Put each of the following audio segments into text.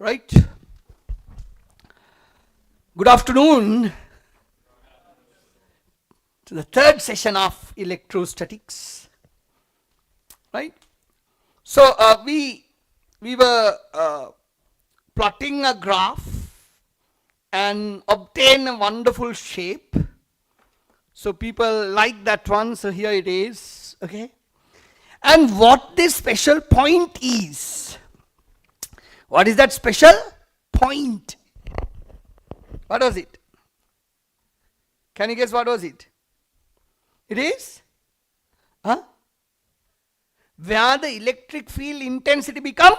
Right. Good afternoon to the third session of electrostatics. Right. So we were plotting a graph and obtain a wonderful shape. So people like that one. So here it is. Okay. And what this special point is? What is that special point? What was it? Can you guess what was it? It is? Huh? Where the electric field intensity become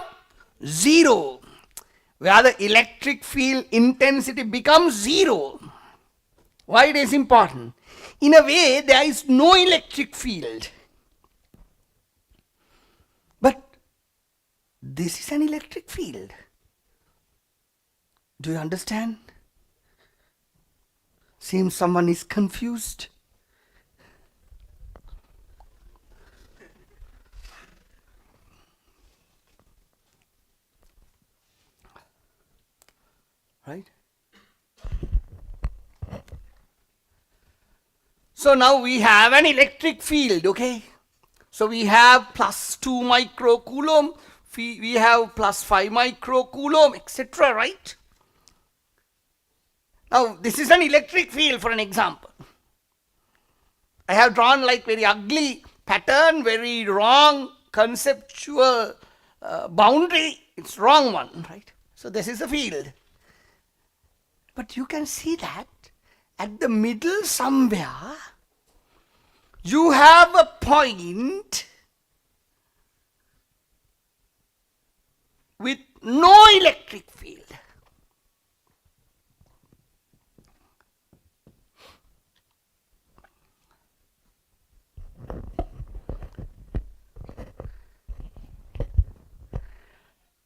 0. Where the electric field intensity becomes 0. Why it is important? In a way, there is no electric field. But this is an electric field. Do you understand? Seems someone is confused. Right? So now we have an electric field, okay? So we have plus 2 microcoulomb, we have plus 5 microcoulomb, etc., right? Now this is an electric field for an example. I have drawn like very ugly pattern, very wrong conceptual boundary. It's wrong one, right? So this is a field. But you can see that at the middle somewhere, you have a point with no electric field.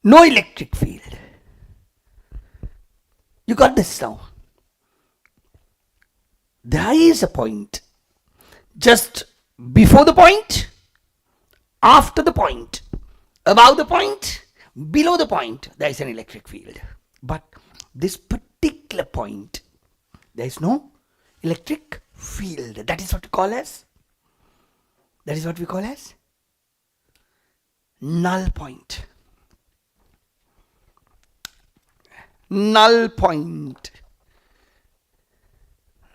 No electric field. You got this now. There is a point. Just before the point, after the point, above the point, below the point, there is an electric field. But this particular point, there is no electric field. That is what we call as? That is what we call as null point. Null point.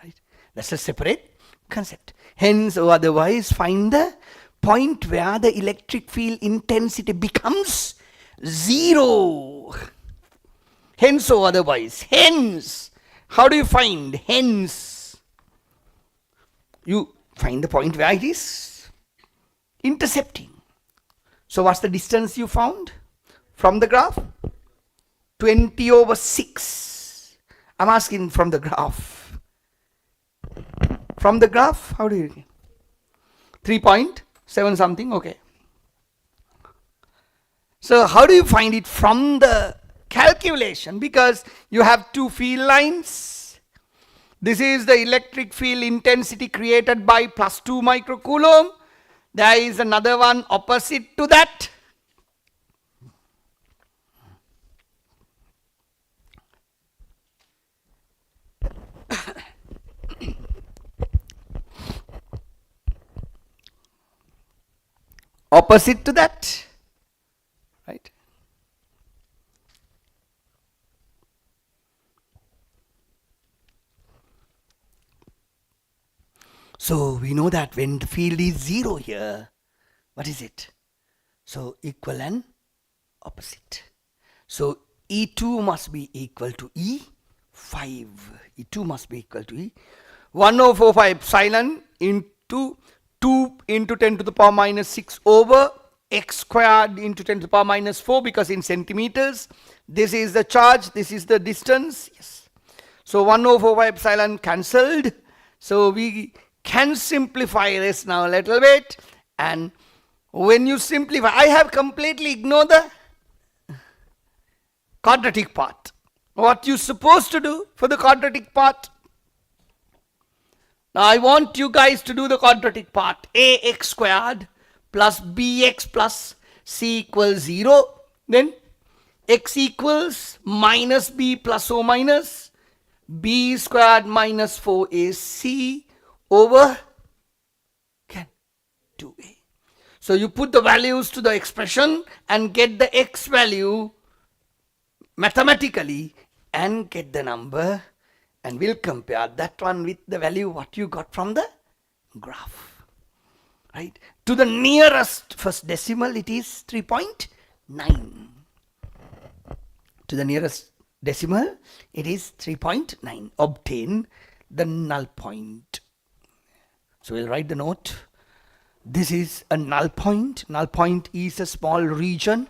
Right? That's a separate concept. Hence, or otherwise, find the point where the electric field intensity becomes 0. Hence, or otherwise. Hence. How do you find? Hence. You find the point where it is intercepting. So, what's the distance you found from the graph? 20 over 6. I'm asking from the graph. From the graph, how do you? 3.7 something, okay. So how do you find it from the calculation? Because you have two field lines. This is the electric field intensity created by plus 2 microcoulomb. There is another one opposite to that. Opposite to that, right? So we know that when the field is 0 here, what is it? So equal and opposite. So E2 must be equal to E5. E2 must be equal to E. 1045 epsilon into 2 into 10 to the power minus 6 over x squared into 10 to the power minus 4, because in centimeters this is the charge, this is the distance. Yes. So 1045 epsilon cancelled. So we can simplify this now a little bit, and when you simplify, I have completely ignored the quadratic part. What you supposed to do for the quadratic part? Now I want you guys to do the quadratic part. Ax squared plus bx plus c equals 0. Then x equals minus b plus or minus b squared minus 4ac over 2a. So you put the values to the expression and get the x value mathematically and get the number, and we'll compare that one with the value what you got from the graph. Right? To the nearest first decimal it is 3.9. To the nearest decimal it is 3.9. Obtain the null point. So we'll write the note. This is a null point. Null point is a small region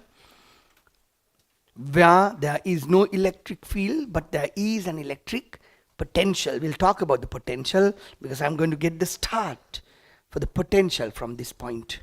where there is no electric field, but there is an electric potential. We'll talk about the potential because I'm going to get the start for the potential from this point.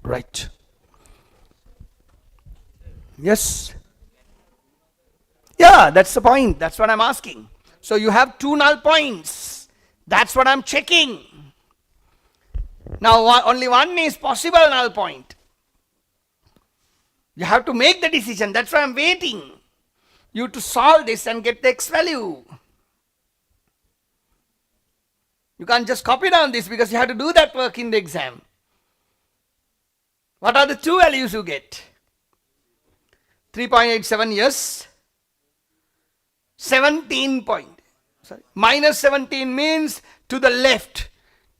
Right. Yes. Yeah, that's the point. That's what I'm asking. So you have two null points. That's what I'm checking. Now only one is possible null point. You have to make the decision. That's why I'm waiting you to solve this and get the x value. You can't just copy down this because you have to do that work in the exam. What are the two values you get? 3.87, yes. 17 point. Sorry. Minus 17 means to the left.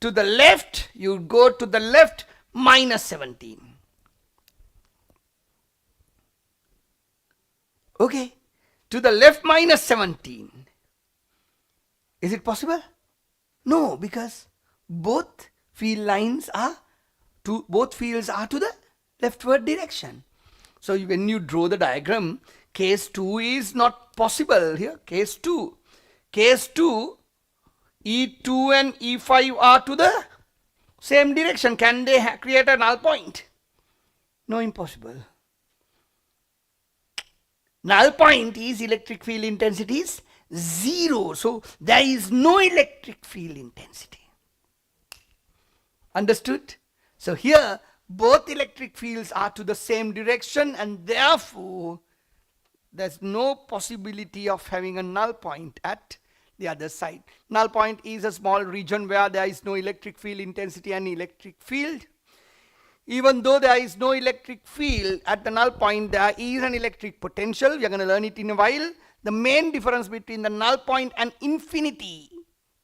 To the left, you go to the left, minus 17. Okay. To the left, minus 17. Is it possible? No, because both field lines are both fields are to the leftward direction. So when you draw the diagram, case 2 is not possible here. Case 2. Case 2, E2 and E5 are to the same direction. Can they create a null point? No, impossible. Null point is electric field intensity is 0. So there is no electric field intensity. Understood? So here both electric fields are to the same direction and therefore there's no possibility of having a null point at the other side. Null point is a small region where there is no electric field intensity and electric field. Even though there is no electric field at the null point, there is an electric potential. We are going to learn it in a while. The main difference between the null point and infinity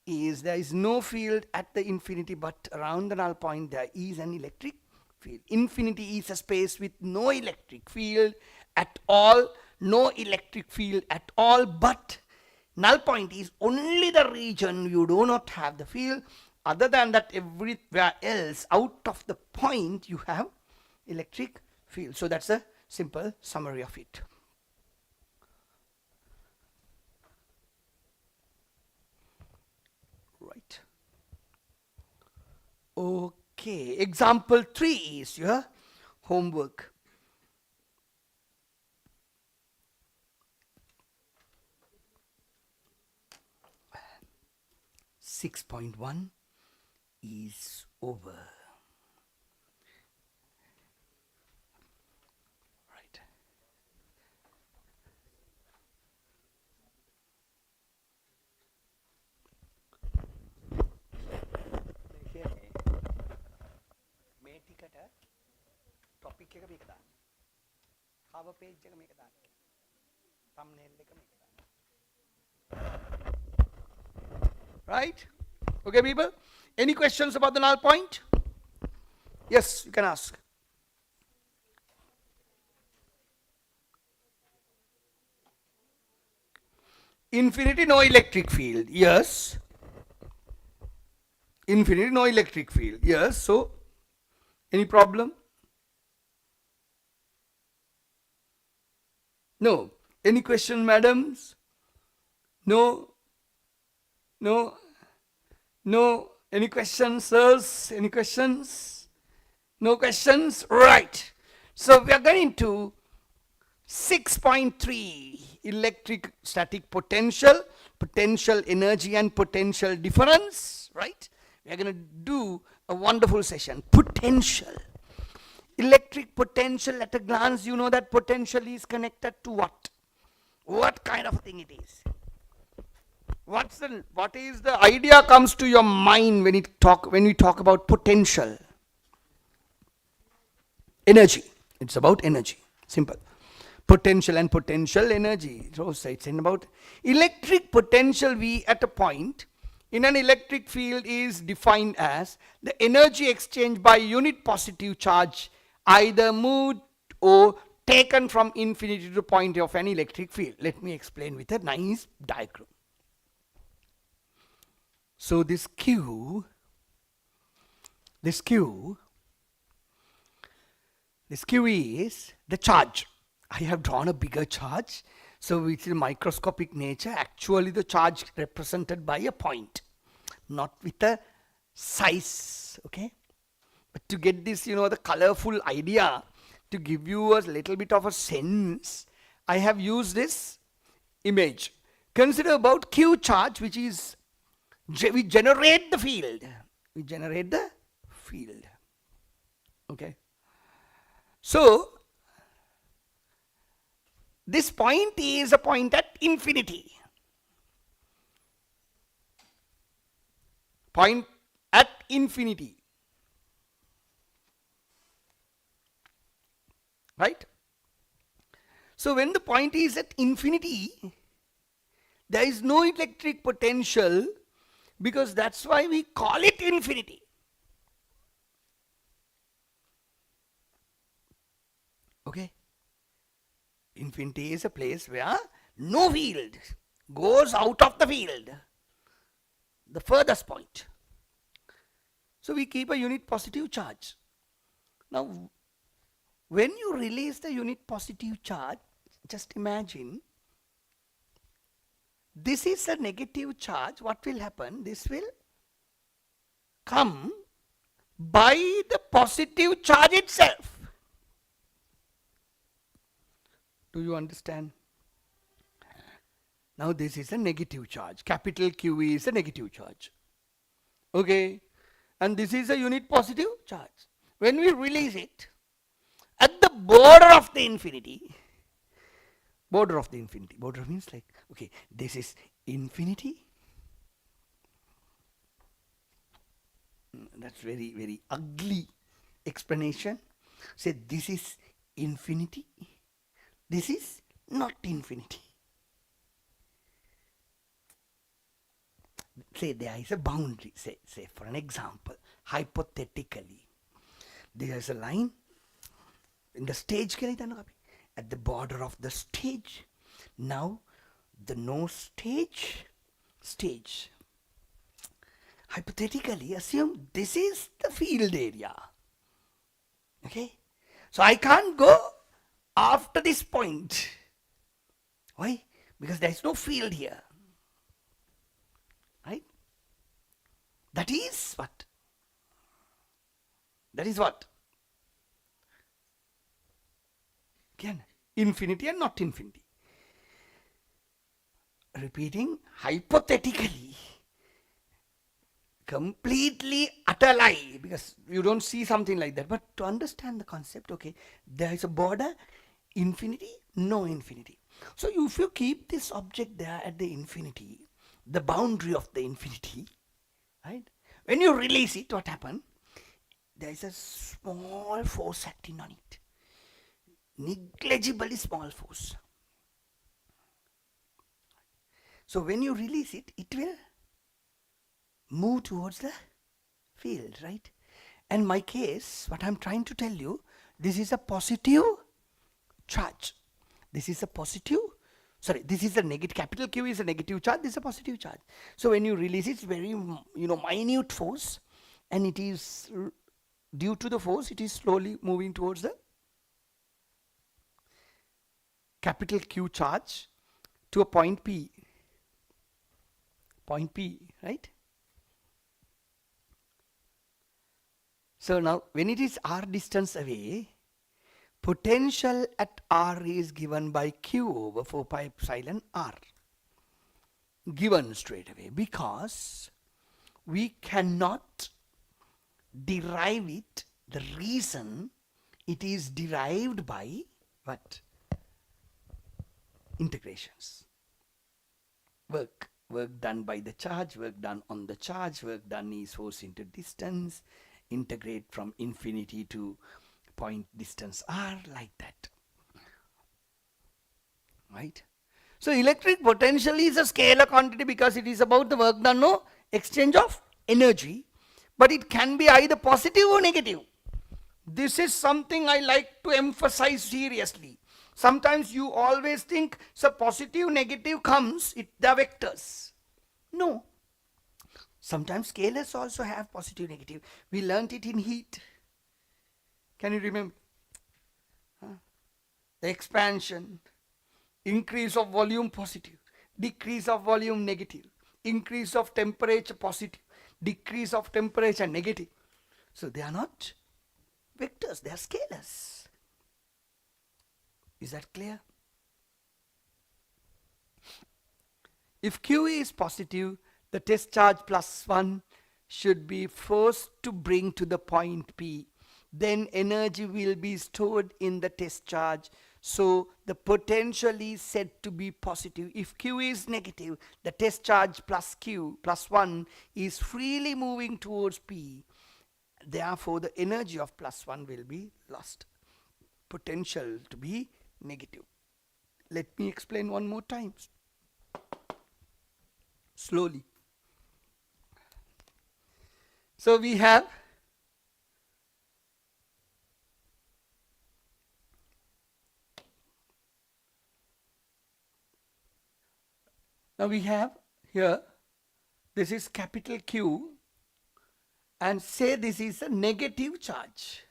is there is no field at the infinity, but around the null point there is an electric field. Infinity is a space with no electric field at all, no electric field at all, but null point is only the region you do not have the field. Other than that, everywhere else out of the point you have electric field. So that's a simple summary of it. Right. Okay. Example 3 is your homework. .1 is over. Right. මේ ටිකට topic එක මේක දාන්න. cover page එක මේක දාන්න. thumbnail එක මේක දාන්න. Right? Okay, people? Any questions about the null point? Yes, you can ask. Infinity, no electric field. Yes. Infinity, no electric field. Yes. So, any problem? No. Any question, madams? No. No. No. Any questions, sirs? Any questions? No questions? Right. So we are going to 6.3, electric static potential, potential energy and potential difference, right? We are going to do a wonderful session. Potential. Electric potential, at a glance, you know that potential is connected to what? What kind of thing it is? What is the idea comes to your mind when we talk about potential? Energy. It's about energy. Simple. Potential and potential energy. So it's about electric potential. We at a point in an electric field is defined as the energy exchanged by unit positive charge either moved or taken from infinity to the point of an electric field. Let me explain with a nice diagram. So this Q is the charge. I have drawn a bigger charge. So which is microscopic nature. Actually the charge represented by a point, not with a size. Okay, but to get this, the colorful idea, to give you a little bit of a sense, I have used this image. Consider about Q charge, which is we generate the field. We generate the field. Okay. So this point is a point at infinity. Point at infinity. Right? So when the point is at infinity, there is no electric potential, because that's why we call it infinity. Okay? Infinity is a place where no field goes out of the field, the furthest point. So we keep a unit positive charge. Now, when you release the unit positive charge, just imagine this is a negative charge. What will happen? This will come by the positive charge itself. Do you understand? Now this is a negative charge. Capital Q is a negative charge. Okay? And this is a unit positive charge. When we release it, at the border of the infinity, border means like, okay, this is infinity. That's very, very ugly explanation. Say this is infinity. This is not infinity. Say there is a boundary. Say for an example, hypothetically, there is a line in the stage. At the border of the stage, now the no stage. Hypothetically, assume this is the field area. Okay? So I can't go after this point. Why? Because there is no field here. Right? That is what? That is what? Again, infinity and not infinity. Repeating, hypothetically, completely utter lie, because you don't see something like that. But to understand the concept, okay, there is a border, infinity, no infinity. So if you keep this object there at the infinity, the boundary of the infinity, right? When you release it, what happens? There is a small force acting on it. Negligibly small force. So when you release it, it will move towards the field, right? And my case, what I'm trying to tell you, this is a positive charge. This is a negative, capital Q is a negative charge, this is a positive charge. So when you release it, it's very, minute force, and it is, due to the force, it is slowly moving towards the capital Q charge to a point P. Point P, right? So now, when it is r distance away, potential at r is given by Q over 4 pi epsilon r. Given straight away, because we cannot derive it. The reason it is derived by what? Integrations. Work done by the charge, work done on the charge, work done is force into distance, integrate from infinity to point distance r, like that. Right? So electric potential is a scalar quantity because it is about the work done, no exchange of energy, but it can be either positive or negative. This is something I like to emphasize seriously. Sometimes you always think, so positive, negative comes, the vectors. No. Sometimes scalars also have positive, negative. We learnt it in heat. Can you remember? The expansion, increase of volume positive, decrease of volume negative, increase of temperature positive, decrease of temperature, negative. So they are not vectors, they are scalars. Is that clear? If Q is positive, the test charge +1 should be forced to bring to the point P. Then energy will be stored in the test charge. So the potential is said to be positive. If Q is negative, the test charge plus Q +1 is freely moving towards P. Therefore, the energy of +1 will be lost. Potential to be negative. Let me explain one more time. Slowly. So we have here, this is capital Q, and say this is a negative charge.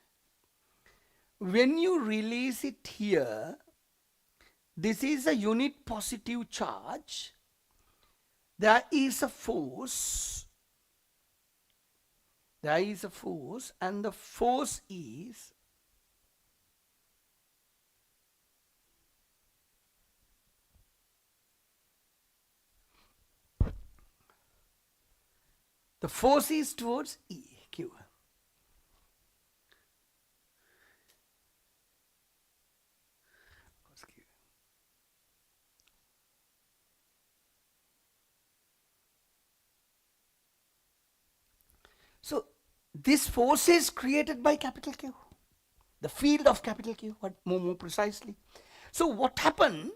When you release it here, this is a unit positive charge. There is a force. There is a force, and the force is towards E, Q. So this force is created by capital Q, the field of capital Q, what more precisely. So what happened?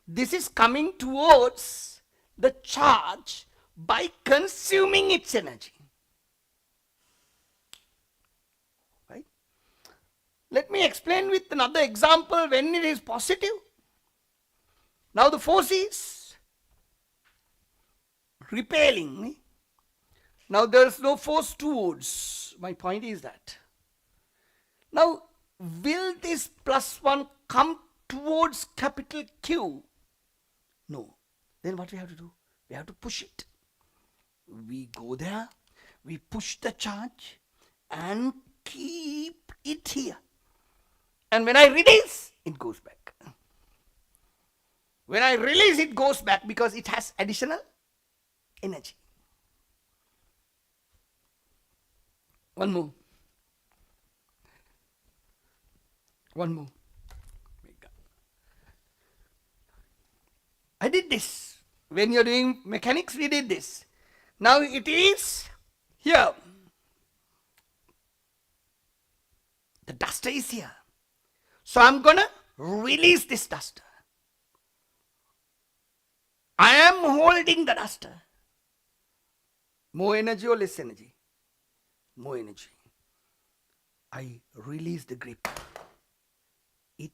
This is coming towards the charge by consuming its energy. Right? Let me explain with another example when it is positive. Now the force is repelling me. Now there is no force towards. My point is that. Now, will this +1 come towards capital Q? No. Then what we have to do? We have to push it. We go there, we push the charge and keep it here. And when I release, it goes back. When I release, it goes back because it has additional energy. One more. I did this. When you're doing mechanics, we did this. Now it is here. The duster is here. So I'm going to release this duster. I am holding the duster. More energy or less energy? More energy. I release the grip. It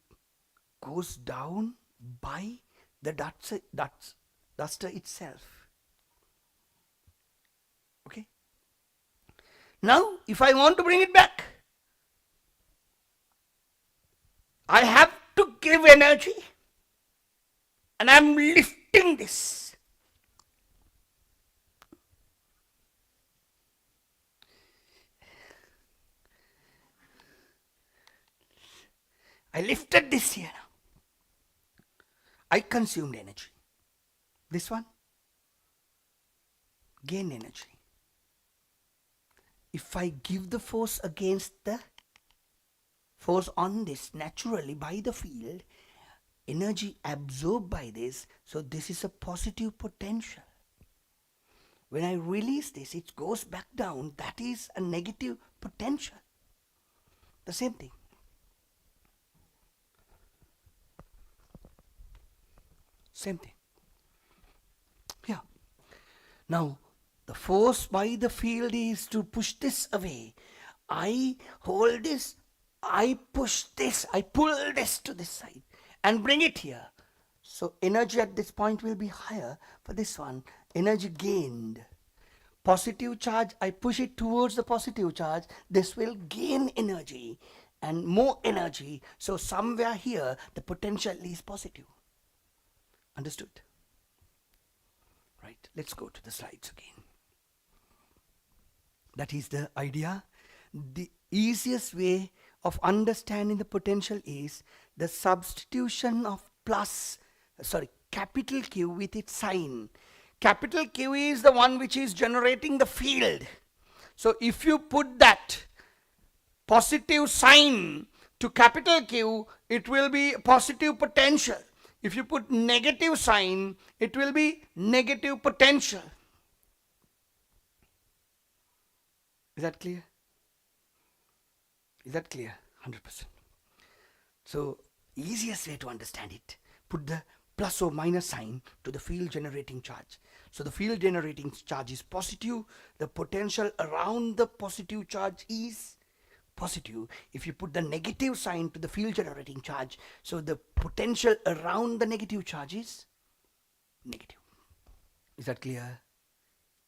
goes down by the duster itself. Okay. Now, if I want to bring it back, I have to give energy, and I am lifting this. I lifted this here. I consumed energy. This one, gain energy. If I give the force against the force on this naturally by the field, energy absorbed by this, so this is a positive potential. When I release this, it goes back down. That is a negative potential. The same thing. Same thing. Yeah. Now, the force by the field is to push this away. I hold this, I push this, I pull this to this side and bring it here. So energy at this point will be higher for this one. Energy gained. Positive charge, I push it towards the positive charge. This will gain energy and more energy. So somewhere here, the potential is positive. Understood? Right, let's go to the slides again. That is the idea. The easiest way of understanding the potential is the substitution of capital Q with its sign. Capital Q is the one which is generating the field. So if you put that positive sign to capital Q, it will be positive potential. If you put negative sign, it will be negative potential. Is that clear? Is that clear? 100%. So, easiest way to understand it, put the plus or minus sign to the field generating charge. So, the field generating charge is positive, the potential around the positive charge is positive. If you put the negative sign to the field generating charge, so the potential around the negative charge is negative. Is that clear?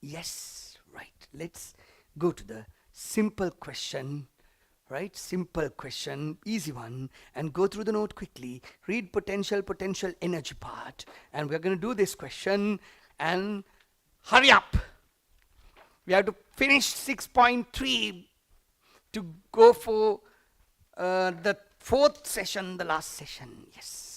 Yes, right. Let's go to the simple question, right? Simple question, easy one, and go through the note quickly. Read potential energy part, and we're going to do this question and hurry up. We have to finish 6.3 to go for the fourth session, the last session. Yes.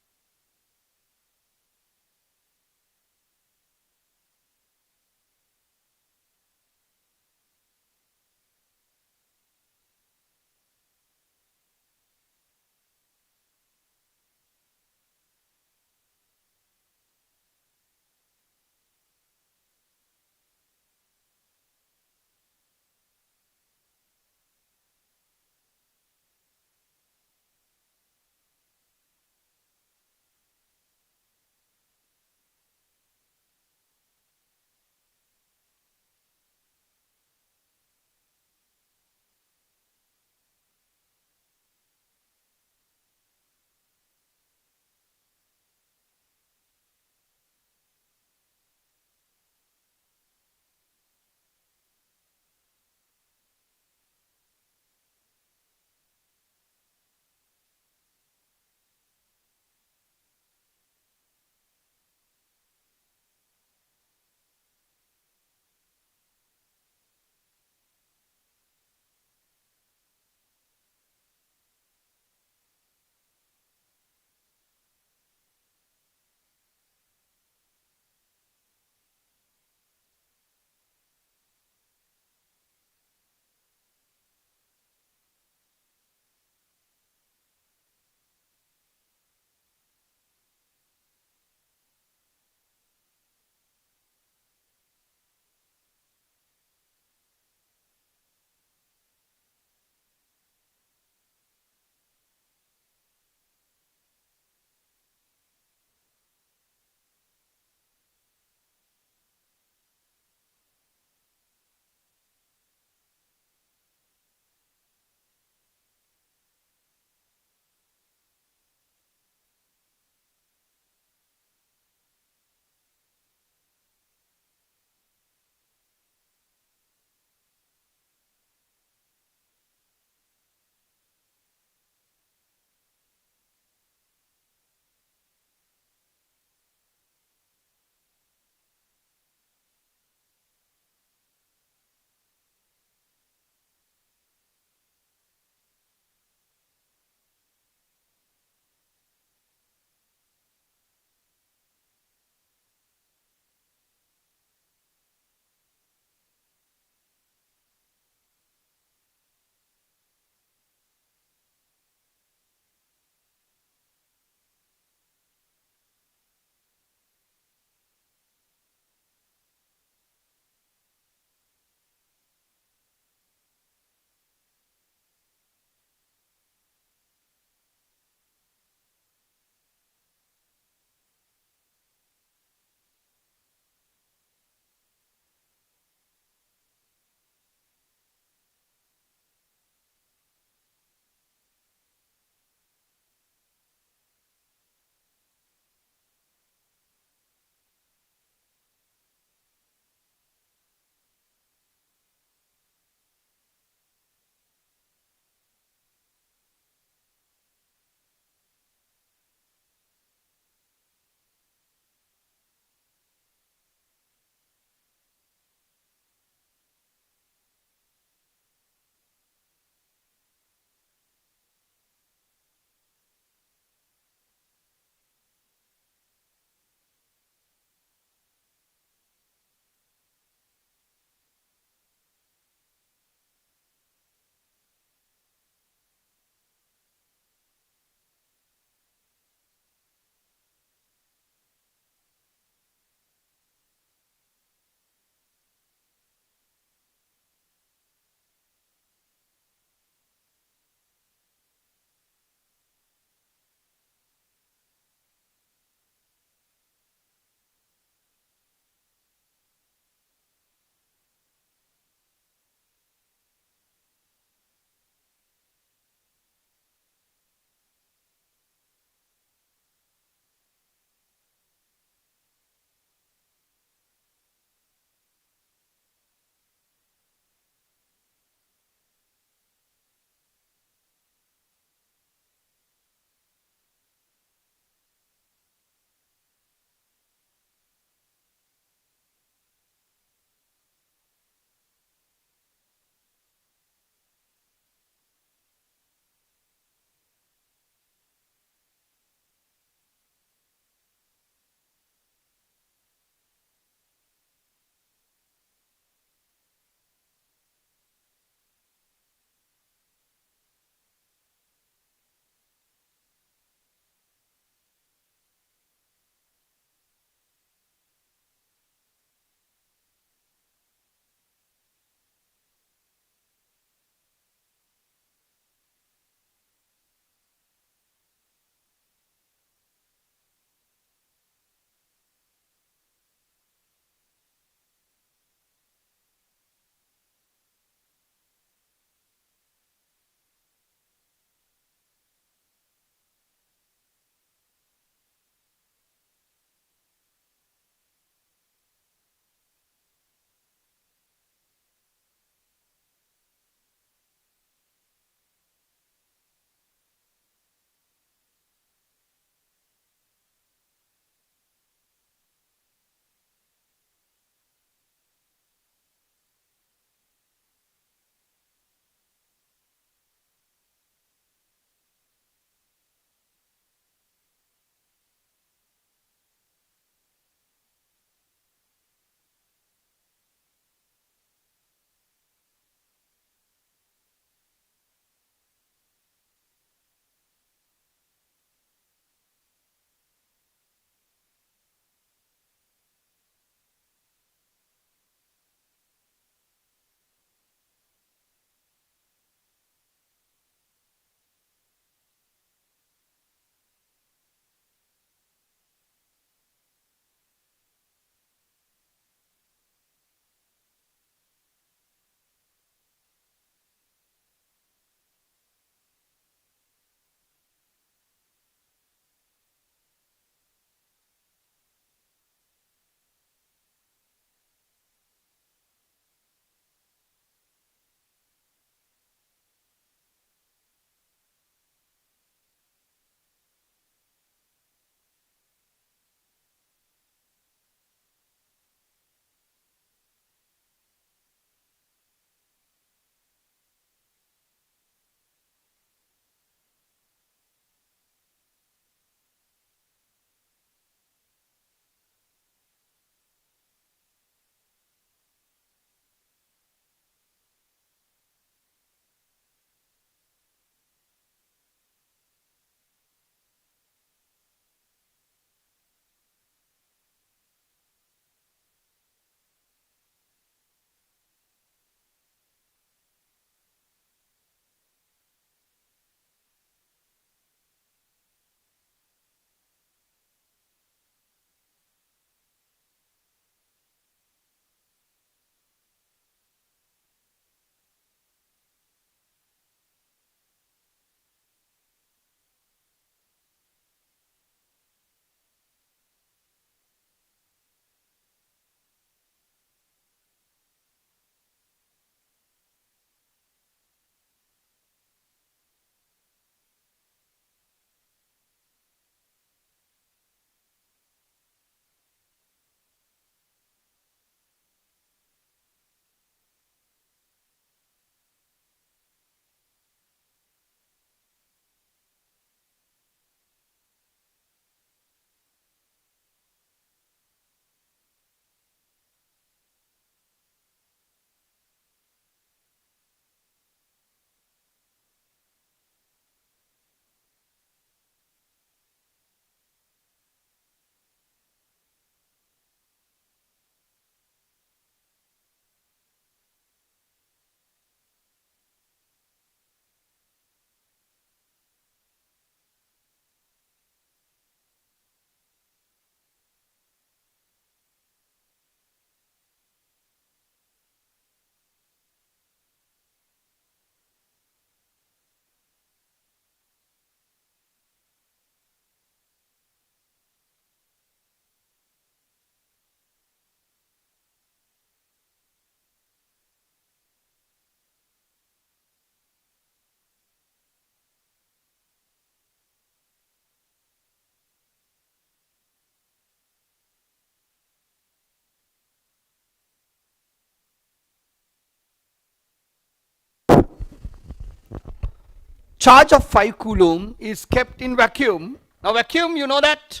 charge of 5 coulomb is kept in vacuum. Now vacuum, you know that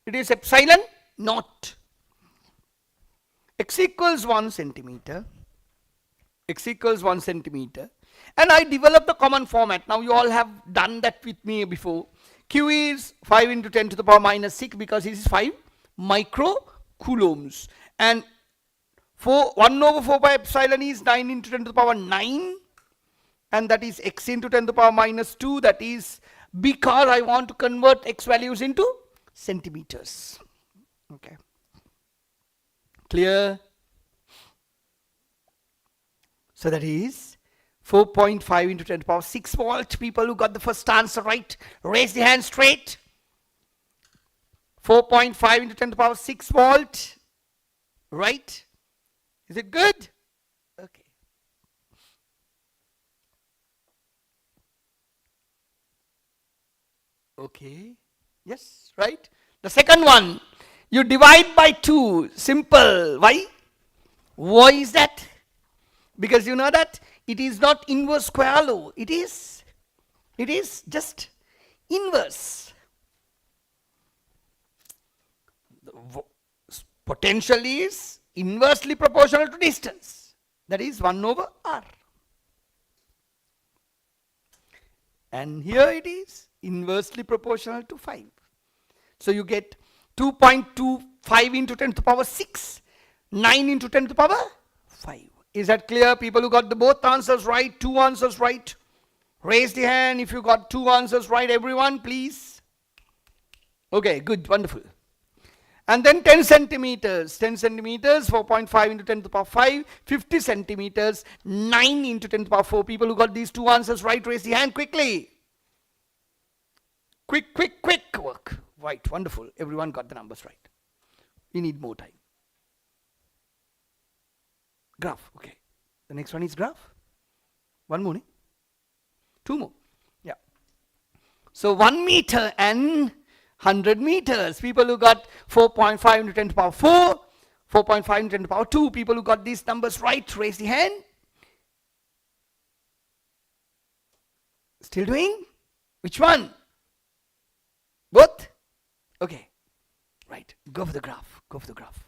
it is epsilon naught. X equals 1 centimeter. X equals 1 centimeter. And I developed the common format. Now you all have done that with me before. Q is 5 into 10 to the power minus 6 because this is 5 micro coulombs. And 1 over 4 pi epsilon is 9 into 10 to the power 9. And that is x into 10 to the power minus 2. That is because I want to convert x values into centimeters. Okay. Clear? So that is 4.5 into 10 to the power 6 volt. People who got the first answer right, raise the hand straight. 4.5 into 10 to the power 6 volt. Right? Is it good? Okay. Okay. Yes, right? The second one, you divide by 2. Simple. Why? Why is that? Because you know that it is not inverse square law. It is just inverse. The potential is inversely proportional to distance. That is 1 over r. And here it is inversely proportional to 5. So you get 2.25 into 10 to the power 6, 9 into 10 to the power 5. Is that clear? People who got the both answers right, 2 answers right, raise the hand if you got 2 answers right, everyone, please. Okay, good, wonderful. And then 10 centimeters, 4.5 into 10 to the power 5, 50 centimeters, 9 into 10 to the power 4. People who got these 2 answers right, raise the hand quickly. Quick work. Right, wonderful. Everyone got the numbers right. We need more time. Graph, okay. The next one is graph. One more, 2 more. Yeah. So 1 meter and 100 meters. People who got 4.5 into 10 to the power 4, 4.5 into 10 to the power 2. People who got these numbers right, raise the hand. Still doing? Which one? Both? Okay. Right. Go for the graph. Go for the graph.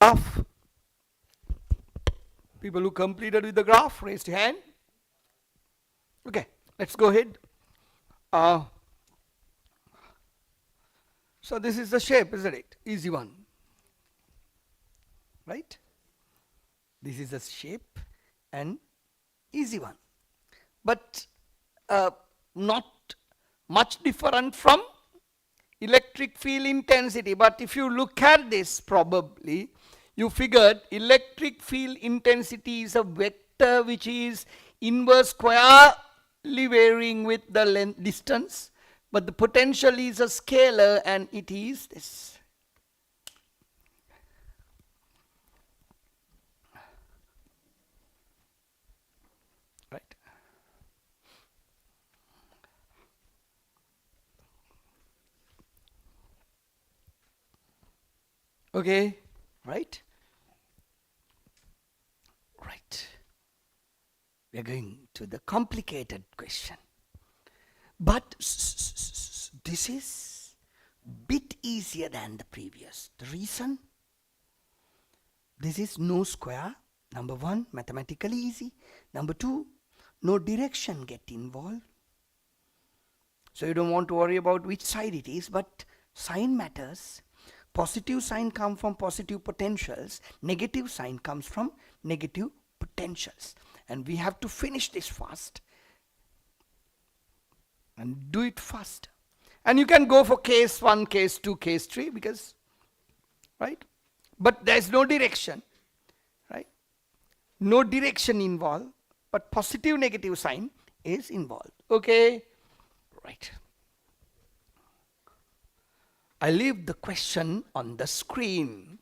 graph? People who completed with the graph, raised your hand. Okay, let's go ahead. Uh, so this is the shape, isn't it? Easy one, right? This is the shape and easy one. But not much different from electric field intensity. But if you look at this, probably you figured electric field intensity is a vector which is inverse squarely varying with the length distance, but the potential is a scalar and it is this. Right. Okay. Right. Right. We are going to the complicated question. But this is bit easier than the previous. The reason? This is no square. Number one, mathematically easy. Number two, no direction get involved. So you don't want to worry about which side it is, but sign matters. Positive sign comes from positive potentials. Negative sign comes from negative potentials. And we have to finish this fast. And do it fast. And you can go for case 1, case 2, case 3 because, right? But there is no direction, right? No direction involved, but positive negative sign is involved. Okay? Right. I leave the question on the screen.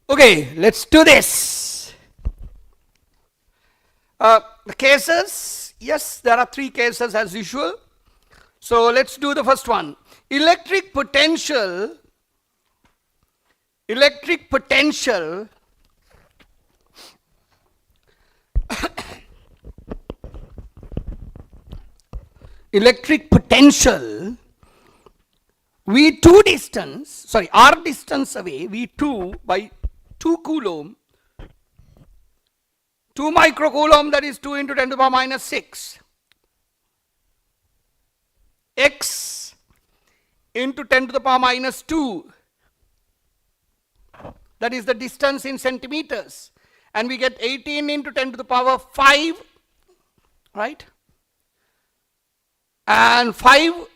Okay, let's do this. The cases, yes, there are 3 cases as usual. So let's do the first one. Electric potential electric potential V2 distance, sorry, R distance away, V2 by 2 coulomb, 2 microcoulomb, that is 2 into 10 to the power minus 6. X into 10 to the power minus 2. That is the distance in centimeters. And we get 18 into 10 to the power 5, right? And 5,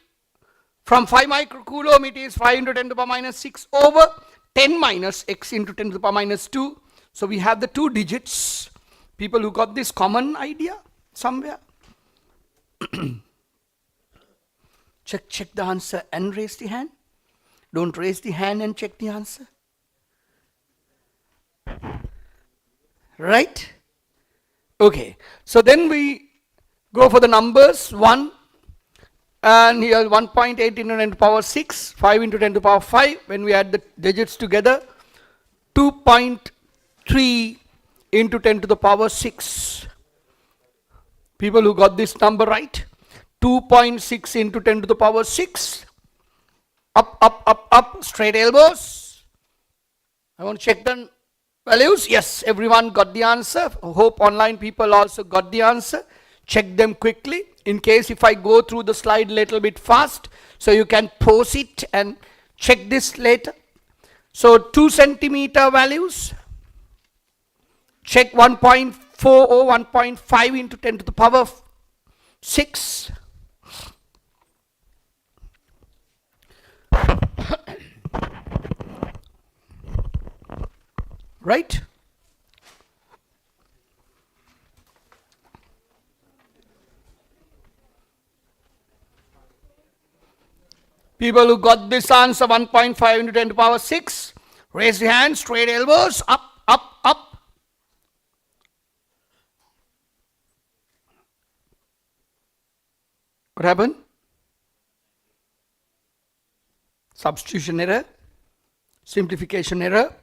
from 5 microcoulomb, it is 5 into 10 to the power minus 6 over 10 minus x into 10 to the power minus 2. So we have the 2 digits. People who got this common idea somewhere? Check the answer and raise the hand. Don't raise the hand and check the answer. Right? Okay. So then we go for the numbers. 1. And here 1.8 into 10 to the power 6, 5 into 10 to the power 5. When we add the digits together, 2.3 into 10 to the power 6. People who got this number right? 2.6 into 10 to the power 6. Up, straight elbows. I want to check the values. Yes, everyone got the answer. Hope online people also got the answer. Check them quickly in case if I go through the slide a little bit fast, so you can pause it and check this later. So 2 centimeter values. Check 1.4 or 1.5 into 10 to the power 6. Right? People who got this answer 1.5 into 10 to the power 6, raise your hand, straight elbows, up. What happened? Substitution error, simplification error.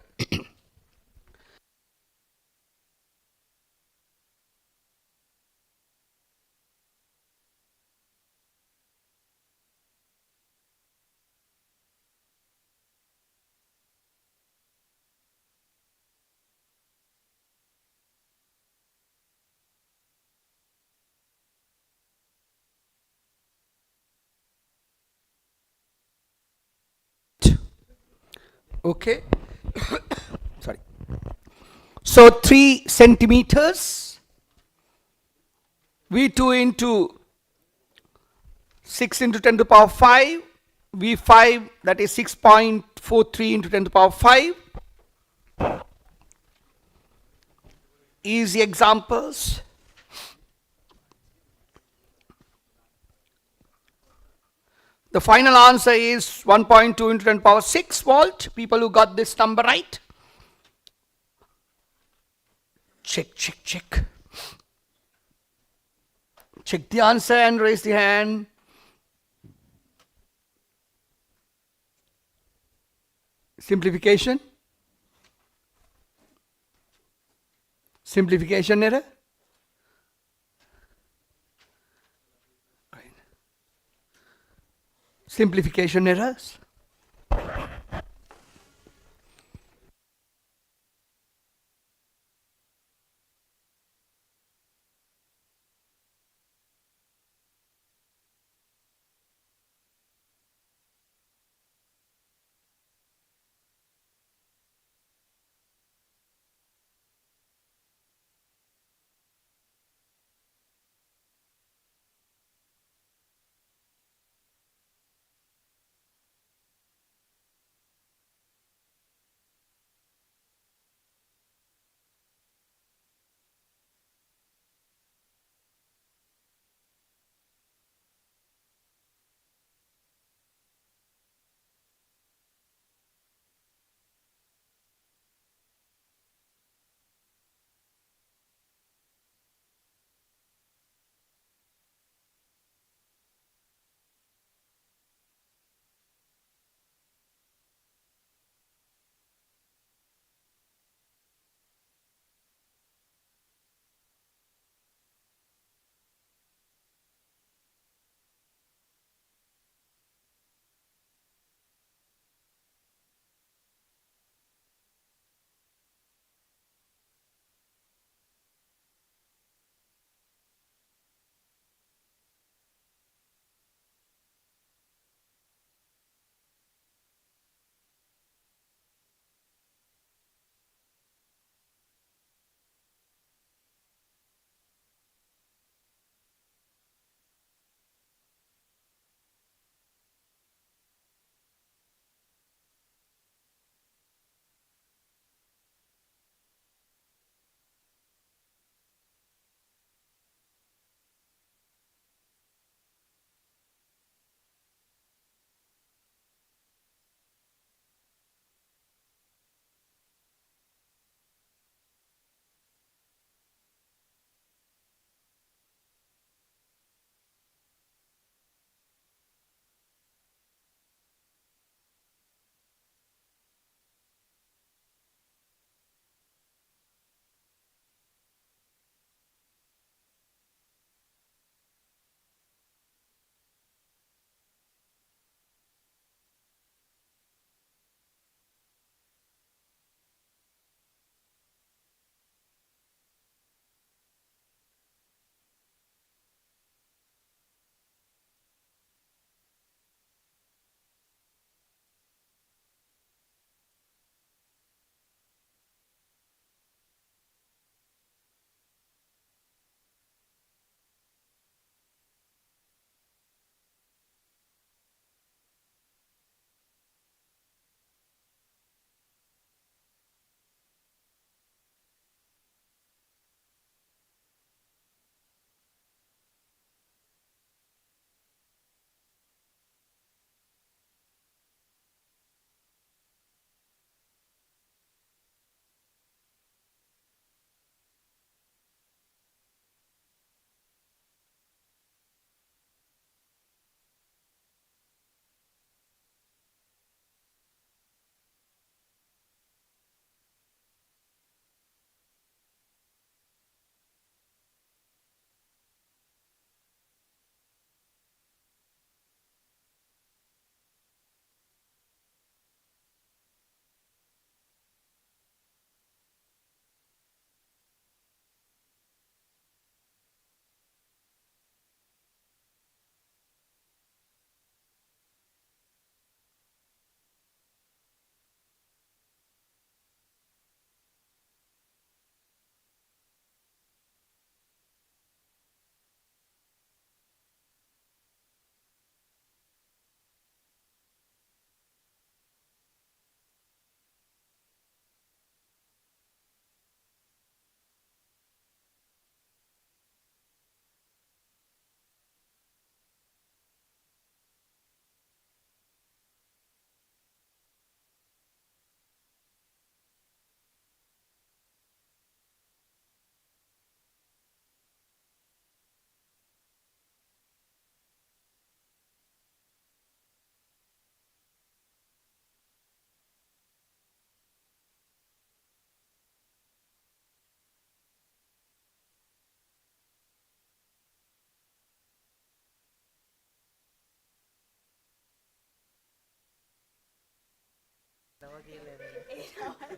Okay. Sorry. So 3 centimeters. V2 into 6 into 10 to the power 5. V5, that is 6.43 into 10 to the power 5. Easy examples. The final answer is 1.2 into 10 to the power 6 volt. People who got this number right. Check. Check the answer and raise the hand. Simplification. Simplification error. Simplification errors.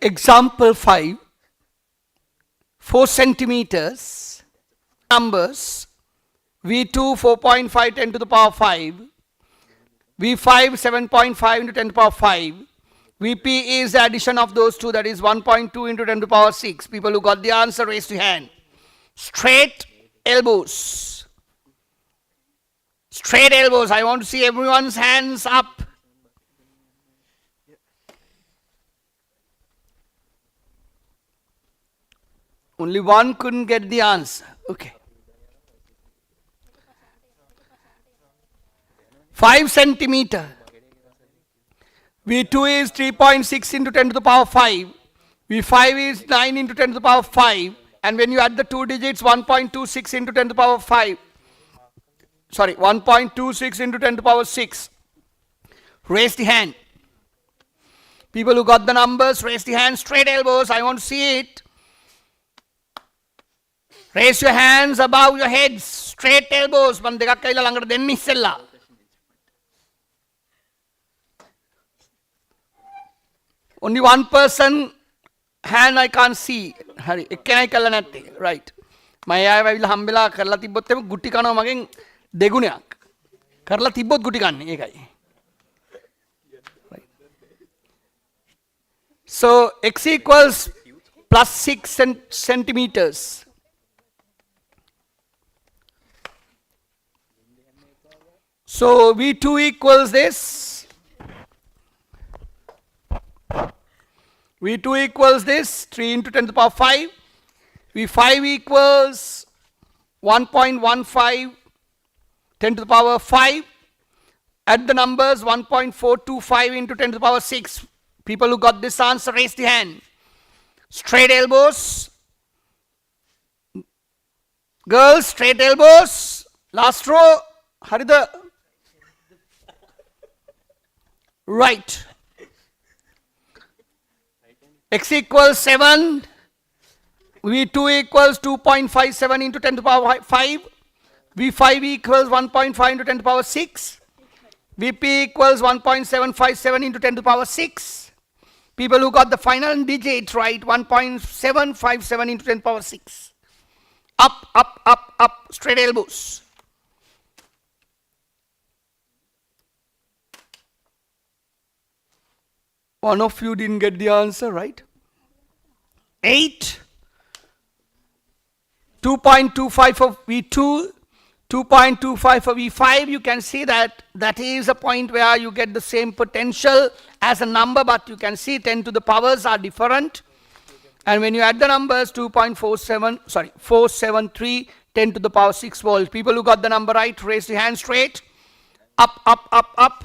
Example 5, 4 centimeters, numbers, V2 4.5 10 to the power 5, V5 7.5 into 10 to the power 5, VP is the addition of those two, that is 1.2 into 10 to the power 6. People who got the answer, raise your hand. Straight elbows. Straight elbows. I want to see everyone's hands up. Only one couldn't get the answer. Okay. 5 centimeter. V2 is 3.6 into 10 to the power 5. V5 is 9 into 10 to the power 5. And when you add the two digits, 1.26 into 10 to the power 5. Sorry, 1.26 into 10 to the power 6. Raise the hand. People who got the numbers, raise the hand. Straight elbows, I want to see it. Raise your hands above your heads. Straight elbows. Only one person hand I can't see. Hari, ekkenai kalla natte. Right. My eye will hambela karla tibbot te gutti kana magen degunayak. Karla tibbot gutti kanne ekai. Right. So x equals plus 6 centimeters. So V2 equals this. V2 equals this, 3 into 10 to the power 5. V5 equals 1.15, 10 to the power 5. Add the numbers, 1.425 into 10 to the power 6. People who got this answer, raise the hand. Straight elbows. Girls, straight elbows. Last row, Harida. Right. X equals 7. V2 equals 2.57 into 10 to the power 5. V5 equals 1.5 into 10 to the power 6. VP equals 1.757 into 10 to the power 6. People who got the final digit right, 1.757 into 10 to the power 6. Up, up, up, up, straight elbows. One of you didn't get the answer, right? 8. 2.25 for V2, 2.25 for V5. You can see that that is a point where you get the same potential as a number, but you can see 10 to the powers are different. And when you add the numbers, 473, 10 to the power 6 volts. People who got the number right, raise your hand straight. Up, up, up, up.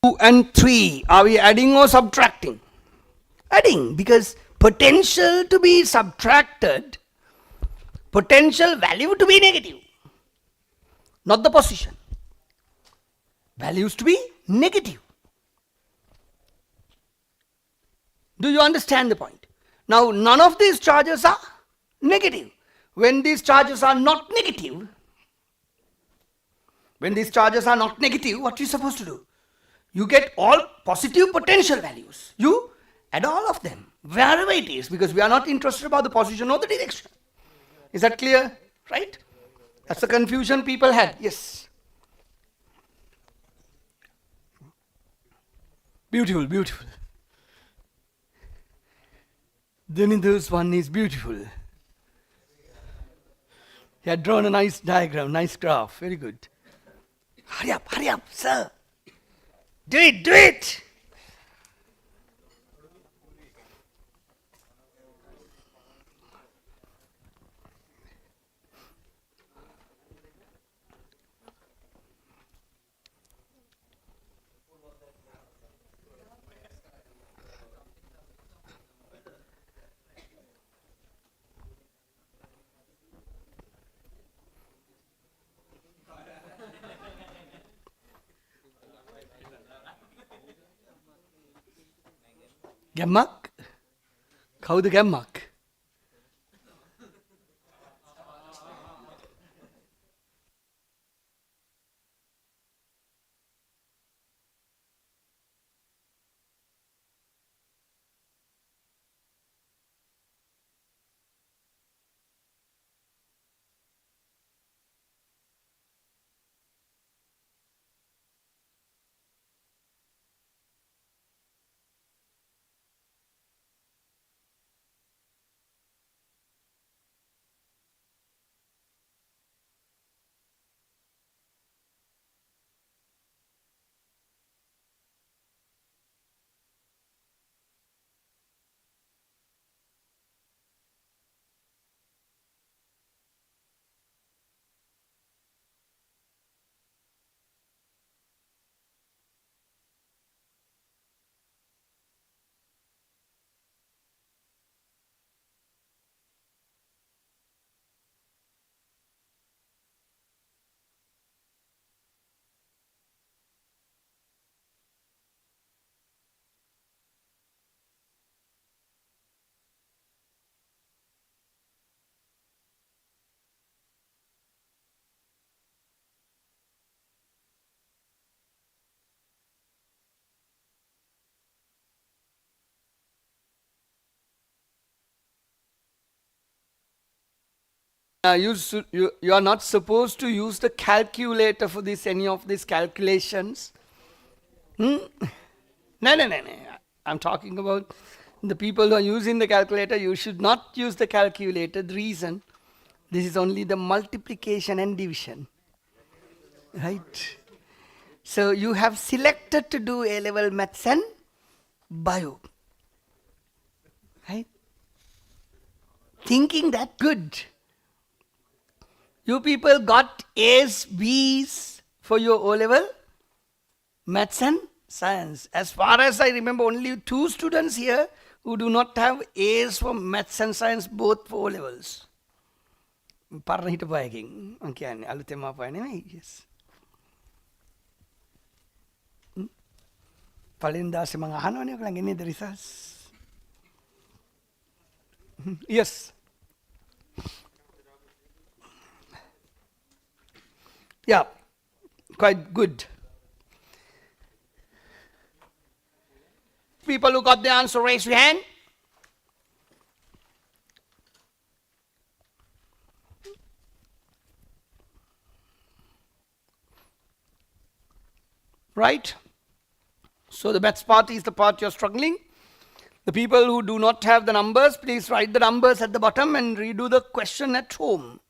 2 and 3, are we adding or subtracting? Adding, because potential to be subtracted, potential value to be negative, not the position. Values to be negative. Do you understand the point? Now, none of these charges are negative. When these charges are not negative, what are you supposed to do? You get all positive potential values. You add all of them, wherever it is, because we are not interested about the position or the direction. Is that clear? Right? That's the confusion people had. Yes. Beautiful, beautiful. Dinidhu's one is beautiful. He had drawn a nice diagram, nice graph. Very good. Hurry up, sir. Do it. Gemmak? Kawuda Gemmak? You are not supposed to use the calculator for any of these calculations. No. I'm talking about the people who are using the calculator. You should not use the calculator. The reason, this is only the multiplication and division. Right? So you have selected to do A-level maths and bio. Right? Thinking that good. You people got A's, B's for your O-level maths and science. As far as I remember, only 2 students here who do not have A's for maths and science, both for O-levels. Parang hitapayaking. Okay, alutema pa anyway. Yes. Palinda si mga ano niyo lang ini the results. Yes. Yeah, quite good. People who got the answer, raise your hand. Right? So the maths part is the part you're struggling. The people who do not have the numbers, please write the numbers at the bottom and redo the question at home.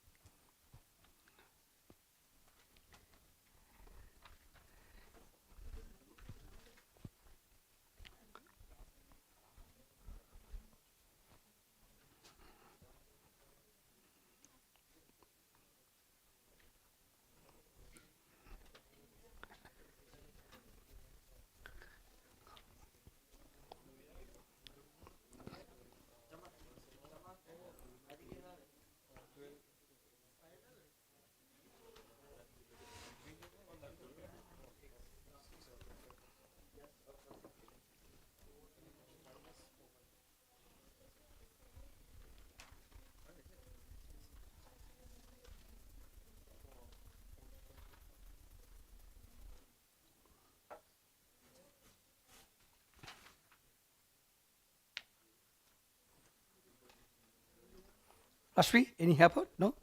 Ashvi, any happen? No?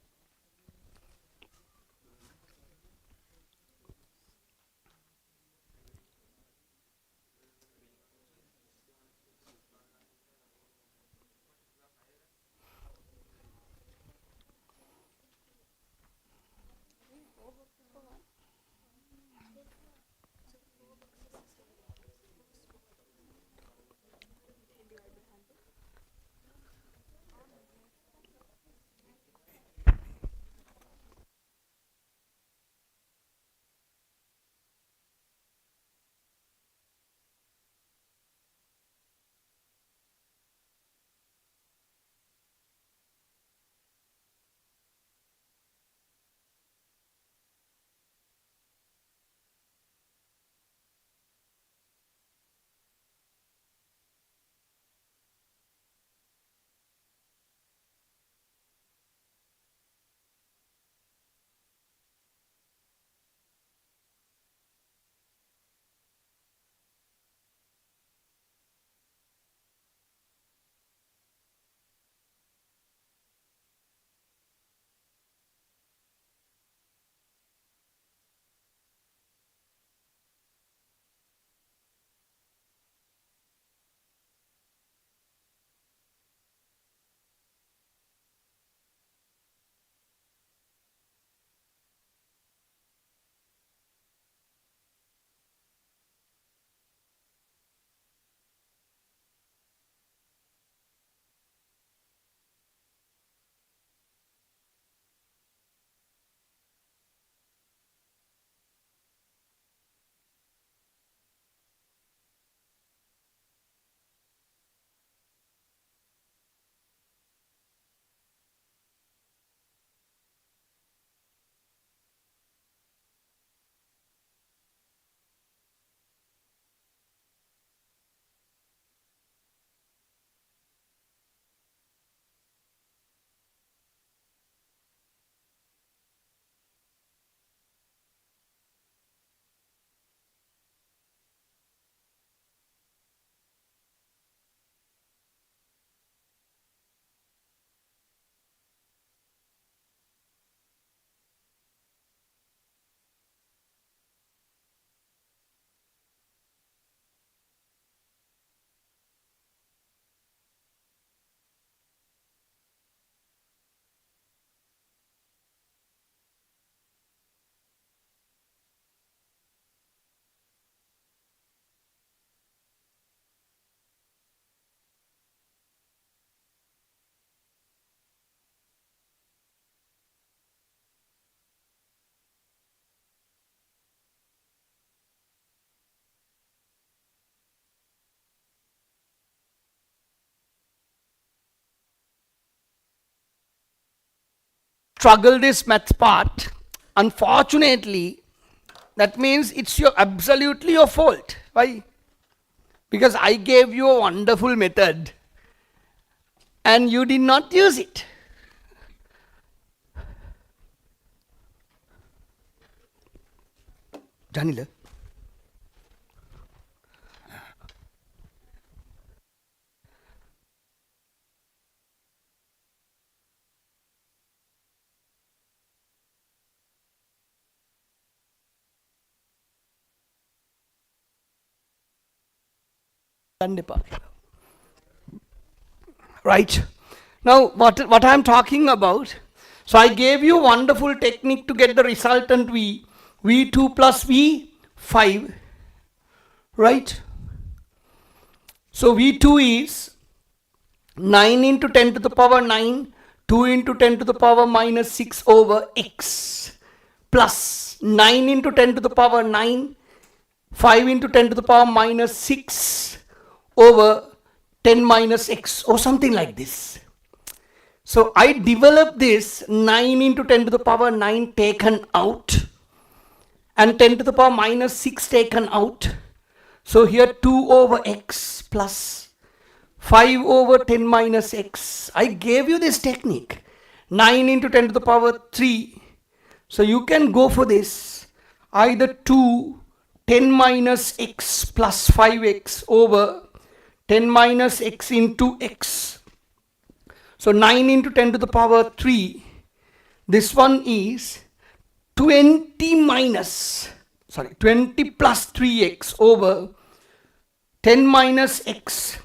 Struggle this math part. Unfortunately, that means it's absolutely your fault. Why? Because I gave you a wonderful method and you did not use it. Janila. Right. Now, what I am talking about, so I gave you wonderful technique to get the resultant V, V2 plus V5, right? So V2 is 9 into 10 to the power 9, 2 into 10 to the power minus 6 over x, plus 9 into 10 to the power 9, 5 into 10 to the power minus 6 over 10 minus x, or something like this. So I developed this 9 into 10 to the power 9 taken out and 10 to the power minus 6 taken out. So here 2 over x plus 5 over 10 minus x. I gave you this technique. 9 into 10 to the power 3. So you can go for this. Either 2, 10 minus x plus 5x over 10 minus x into x. So 9 into 10 to the power 3. This one is 20 minus, sorry, 20 plus 3x over 10 minus x.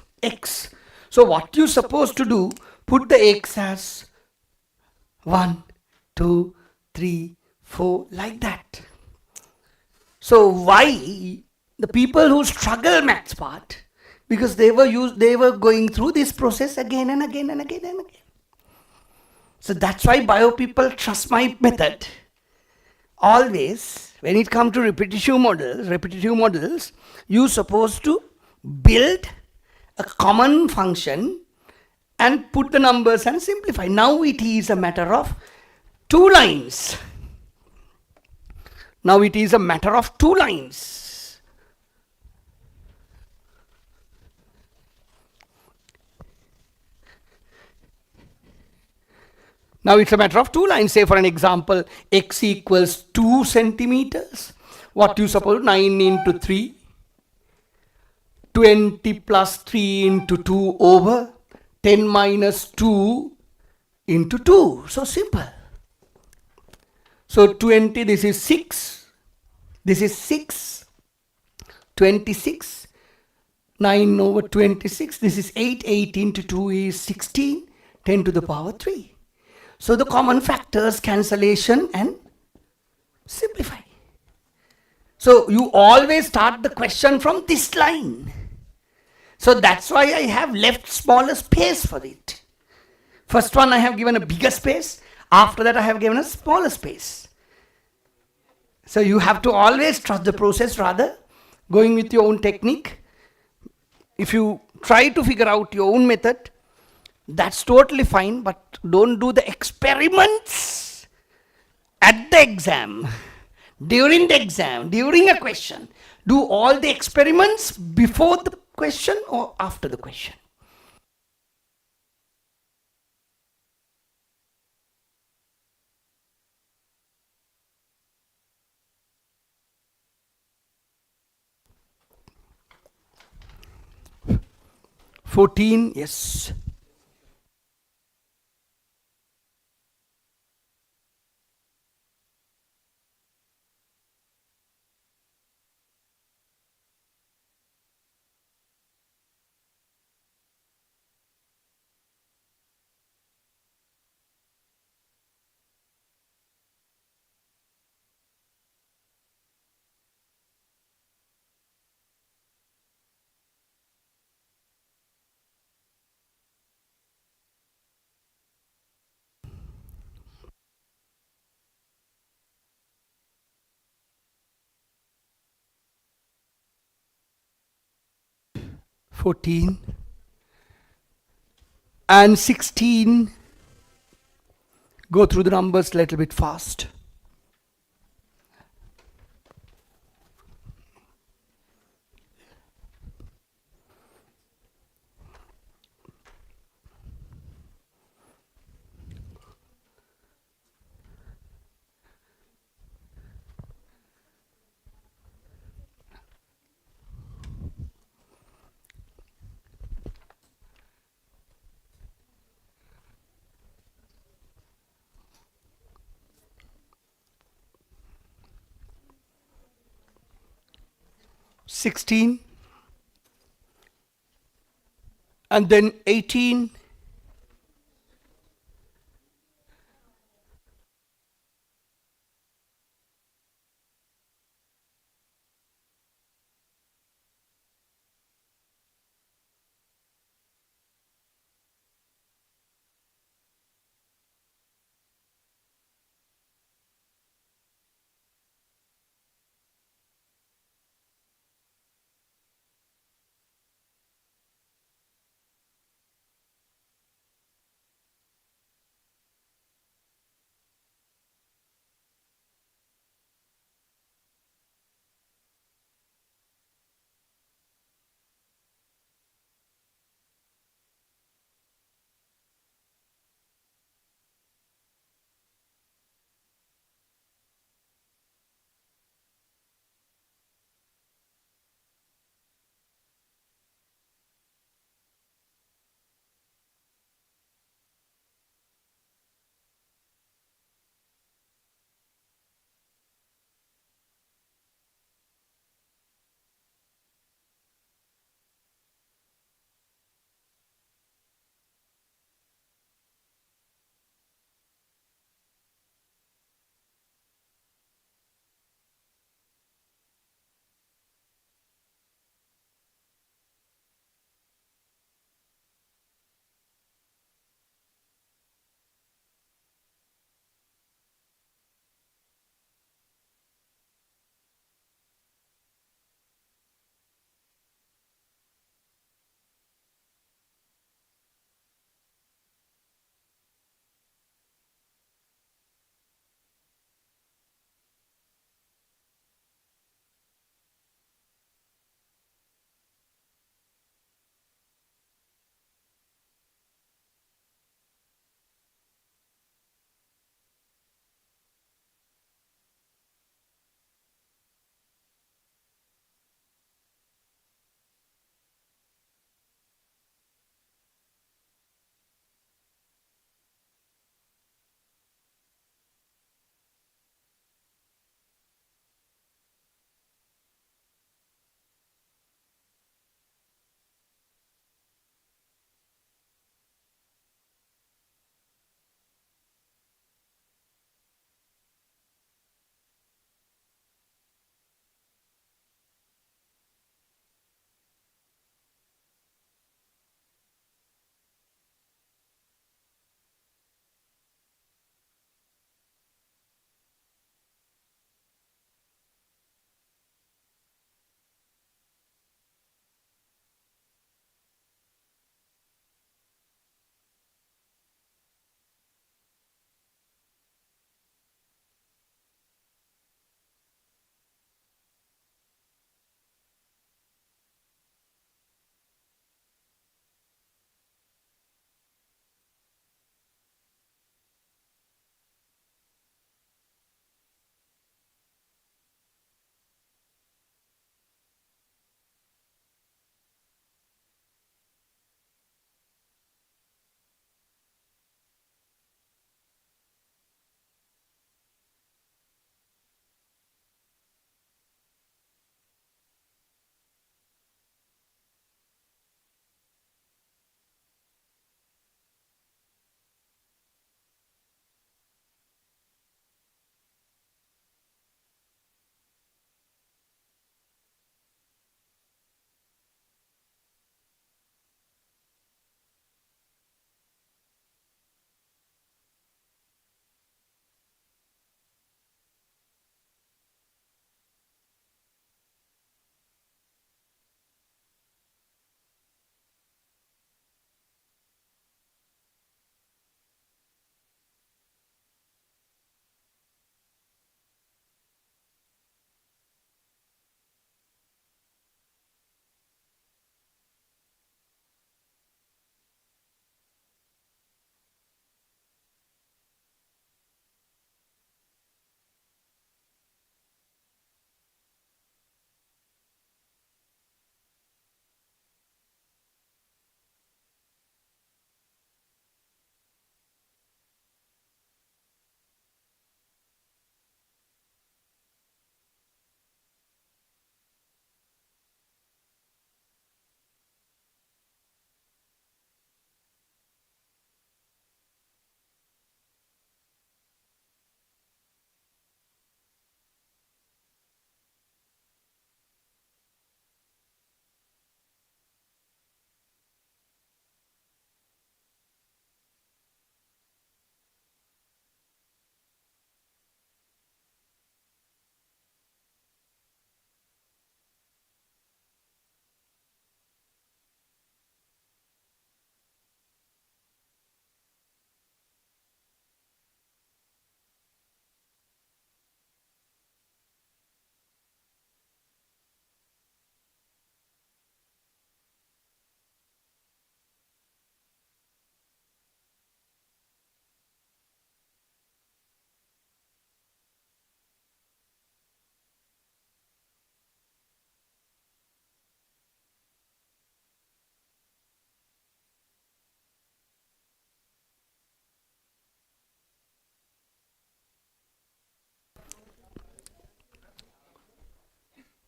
So what you supposed to do, put the x as 1, 2, 3, 4, like that. So why the people who struggle maths part, because they were going through this process again and again and again and again. So that's why bio people trust my method. Always, when it comes to repetitive models, you supposed to build a common function and put the numbers and simplify. Now it is a matter of 2 lines. Now it is a matter of 2 lines. Now it's a matter of 2 lines. Say for an example, x equals 2 centimeters. What you suppose? 9 into 3. 20 plus 3 into 2 over 10 minus 2 into 2. So simple. So 20, this is 6. This is 6. 26. 9 over 26. This is 8. 8 into 2 is 16. 10 to the power 3. So the common factors, cancellation and simplify. So you always start the question from this line. So that's why I have left smaller space for it. First one I have given a bigger space. After that I have given a smaller space. So you have to always trust the process rather going with your own technique. If you try to figure out your own method, that's totally fine, but don't do the experiments at the exam, during the exam, during a question. Do all the experiments before the question or after the question. Fourteen, yes. 14 and 16. Go through the numbers a little bit fast. 16 and then 18.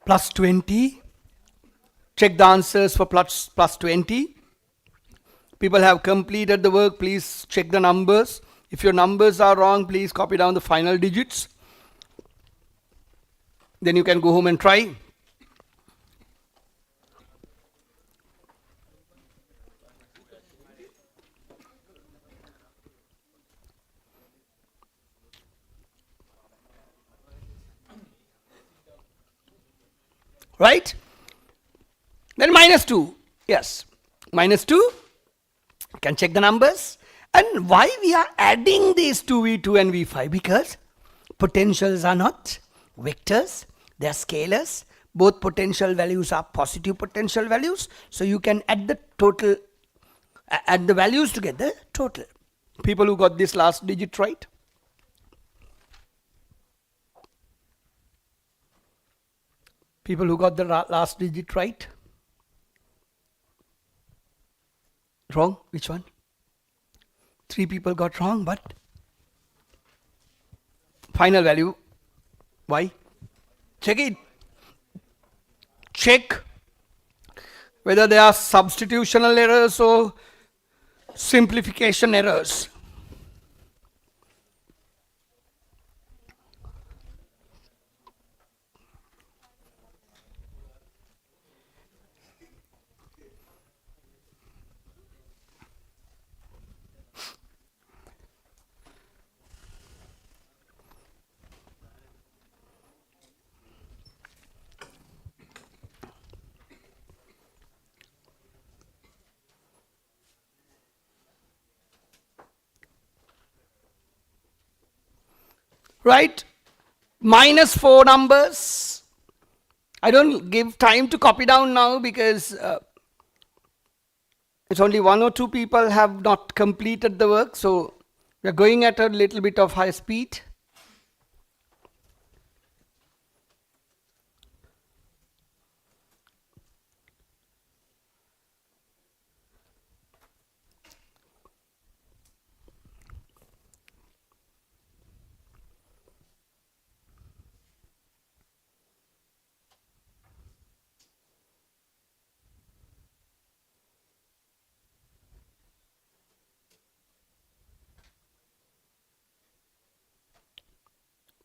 plus 20. Check the answers for plus 20. People have completed the work. Please check the numbers. If your numbers are wrong, please copy down the final digits. Then you can go home and try. Right? Then minus 2. Yes. Minus 2. You can check the numbers. And why we are adding these 2V2 and V5? Because potentials are not vectors. They are scalars. Both potential values are positive potential values. So you can add the total, add the values together, total. People who got this last digit right? People who got the last digit right? Wrong? Which one? 3 people got wrong, but final value. Why? Check it. Check whether they are substitutional errors or simplification errors. Right? Minus 4 numbers. I don't give time to copy down now because it's only 1 or 2 people have not completed the work. So we are going at a little bit of high speed.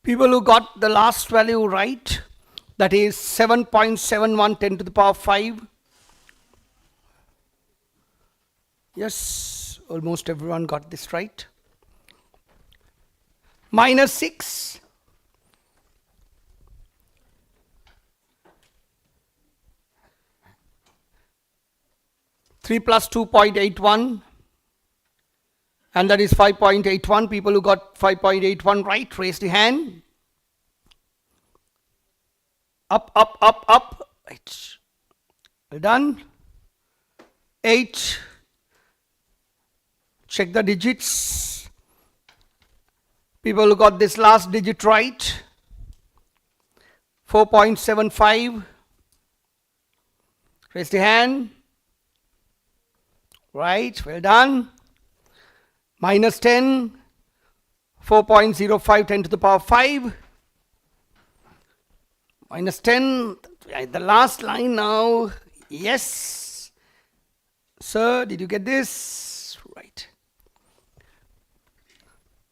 People who got the last value right, that is 7.71 10 to the power 5. Yes, almost everyone got this right. Minus 6. Three plus 2.81, and that is 5.81. People who got 5.81 right, raise the hand. Up, up, up, up. Right. Well done. 8. Check the digits. People who got this last digit right, 4.75. Raise the hand. Right, well done. Minus 10, 4.05 10 to the power 5. Minus 10, the last line now. Yes. Sir, did you get this? Right.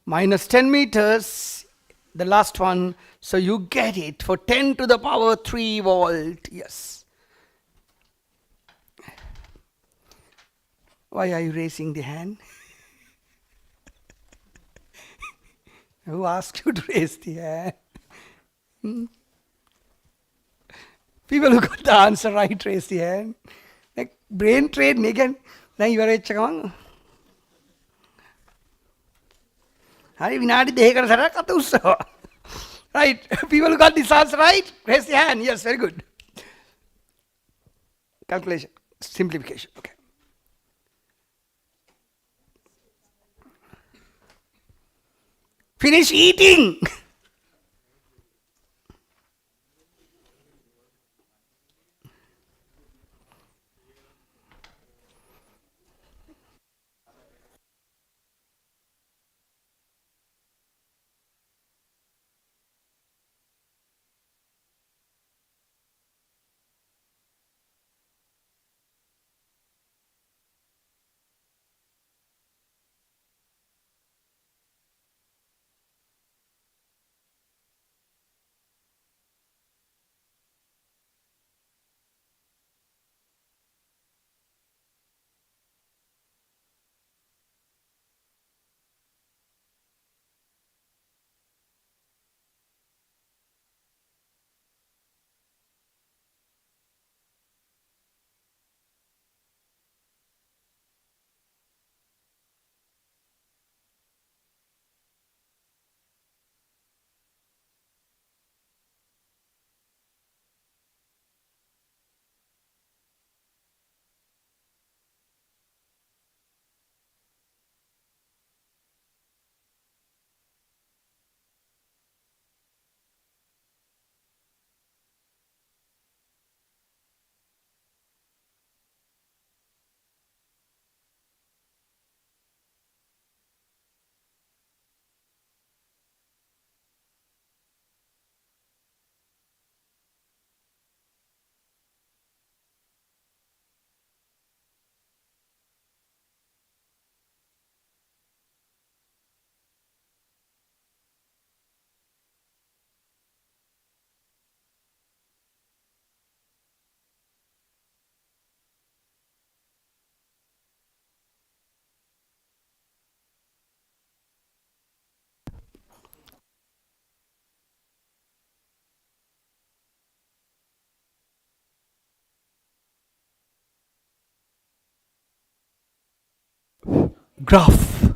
Minus 10 meters, the last one. So you get it for 10 to the power 3 volt. Yes. Why are you raising the hand? Who asked you to raise the hand? People who got the answer right, raise the hand. Like brain trade, again. Now you are a chakang. Hari vinadi dekar sara katusa. Right. People who got this answer right, raise the hand. Yes, very good. Calculation, simplification. Okay. Finish eating. graph,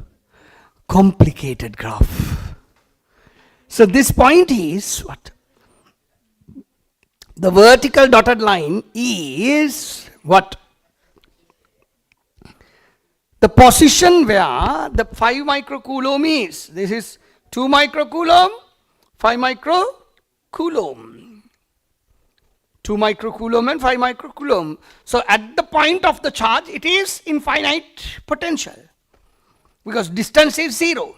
complicated graph. So this point is what? The vertical dotted line is what? The position where the 5 microcoulomb is. This is 2 microcoulomb, 5 microcoulomb. 2 microcoulomb and 5 microcoulomb. So at the point of the charge, it is infinite potential because distance is 0.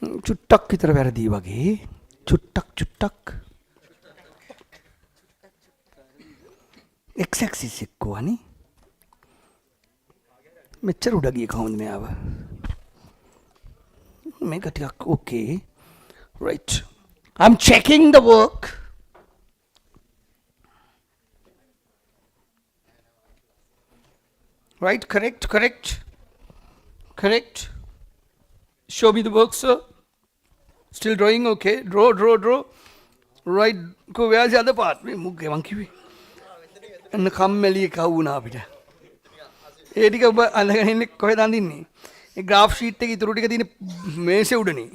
චුට්ටක් විතර වැරදි වගේ. චුට්ටක්. x axis එක්කෝ අනේ. මෙච්චර උඩ ගියේ කොහොමද මෙයාව? මේක ටිකක් okay. Right. I'm checking the work. Right, correct. Show me the work, sir. Still drawing, okay. Draw. Right, go where's the other part? මුගේ මං කිව්වේ. අන්න කම්මැලි එකව වුණා අපිට. ඒ ටික ඔබ අඳගෙන ඉන්නේ කොහෙද අඳින්නේ? ඒ graph sheet එකේ ඉතුරු ටික තියෙන මේසේ උඩනේ.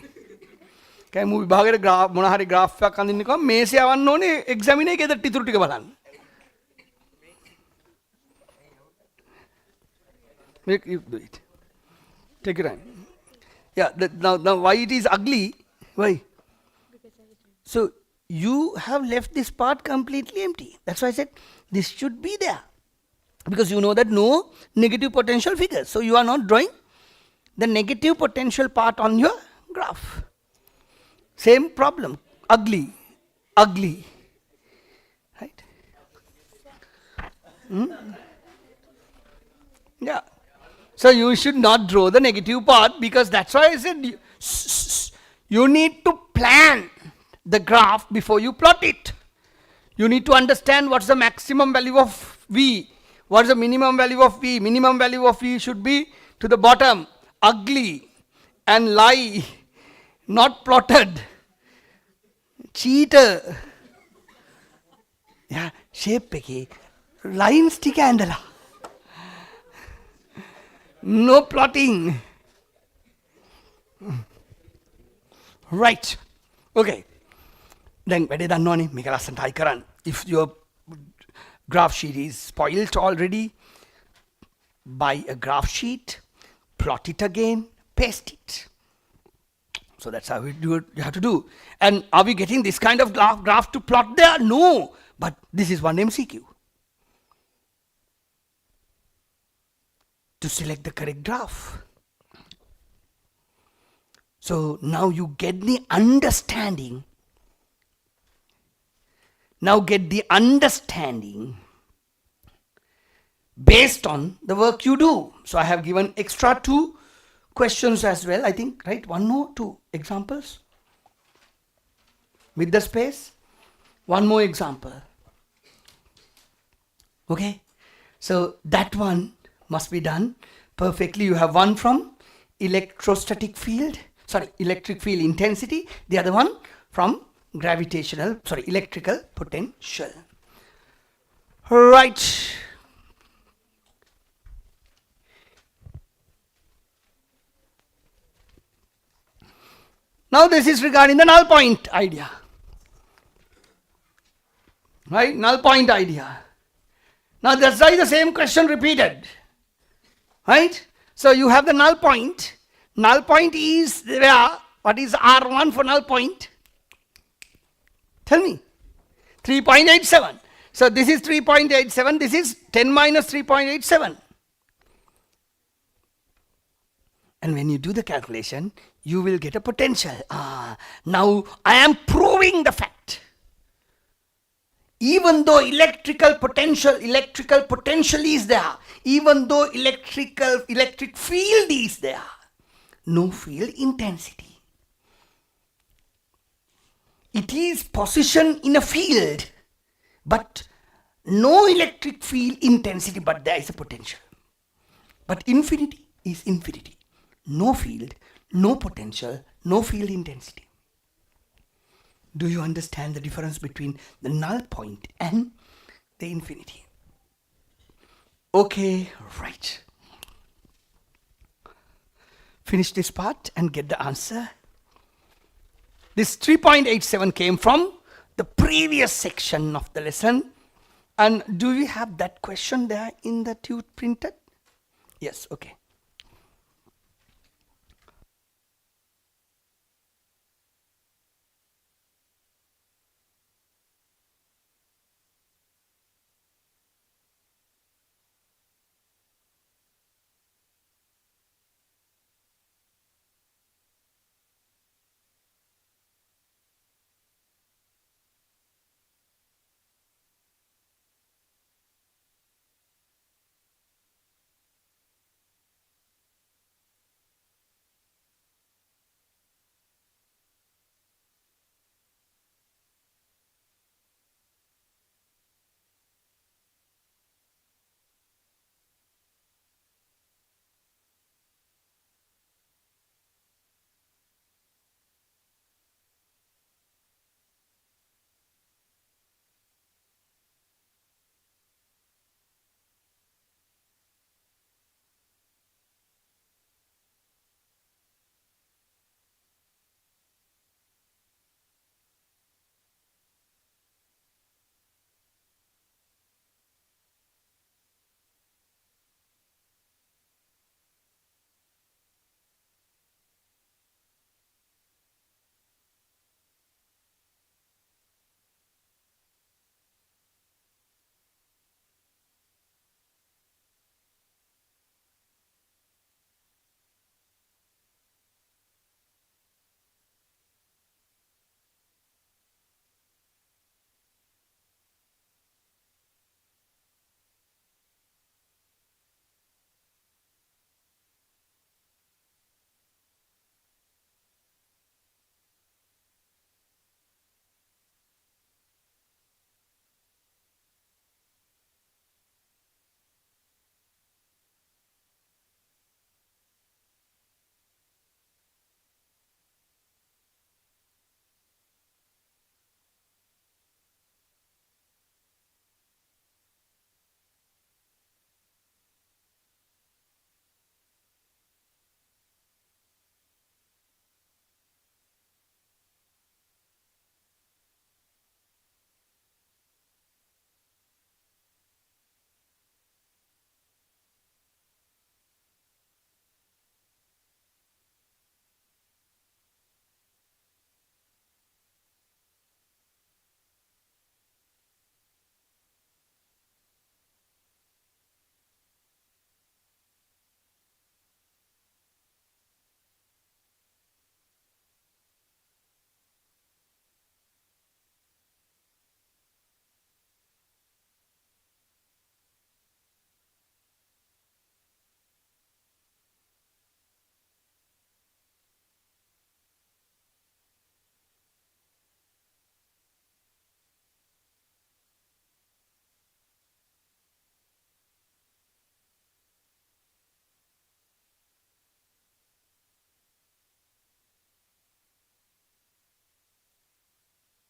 කයි මූ විභාගයේ graph මොන හරි graph එකක් අඳින්න කිව්වම මේසේ යවන්න ඕනේ examiner එකේ ඉතුරු ටික බලන්න. You do it. Take your time. Yeah, now why it is ugly? Why? So you have left this part completely empty. That's why I said this should be there. Because you know that no negative potential figures. So you are not drawing the negative potential part on your graph. Same problem. Ugly. Right? Yeah. So you should not draw the negative part, because that's why I said you need to plan the graph before you plot it. You need to understand what's the maximum value of V, what's the minimum value of V. Minimum value of V should be to the bottom, ugly and lie, not plotted. Cheater. Yeah, shape එකේ lines ටික ඇඳලා. No plotting. Right. Okay. Then වැඩේ දන්නවනේ මේක ලස්සනට හයි කරන්න. If your graph sheet is spoiled already, buy a graph sheet, plot it again, paste it. So that's how you have to do. And are we getting this kind of graph to plot there? No. But this is one MCQ. To select the correct graph. So now you get the understanding. Based on the work you do. So I have given extra 2 questions as well, I think, right? 1 more, 2 examples with the space. 1 more example. Okay, so that one must be done perfectly. You have one from electric field intensity, the other one from electrical potential. Right. Now this is regarding the null point idea. Right, null point idea. Now that's why the same question repeated. Right? So you have the null point. Null point is where? What is R1 for null point? Tell me. 3.87. So this is 3.87. This is 10 minus 3.87. And when you do the calculation, you will get a potential. Now I am proving the fact. Even though electrical potential is there, even though electric field is there, no field intensity. It is position in a field, but no electric field intensity, but there is a potential. But infinity is infinity. No field, no potential, no field intensity. Do you understand the difference between the null point and the infinity? Okay, right. Finish this part and get the answer. This 3.87 came from the previous section of the lesson. And do we have that question there in the tube printed? Yes, okay.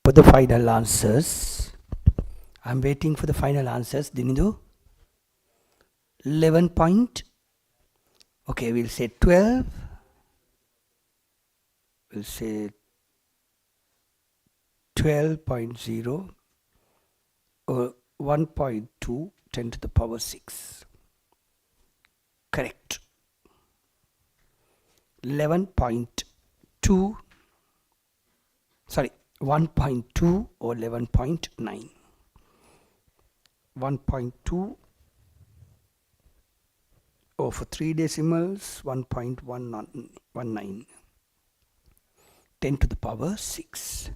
for the final answers. I'm waiting for the final answers. Dinidu? 11 point. Okay, we'll say 12. We'll say 12.0 or 1.2 10 to the power 6. Correct. 11.2, sorry, 1.2 or 11.9. 1.2 or for 3 decimals 1.19. 10 to the power 6.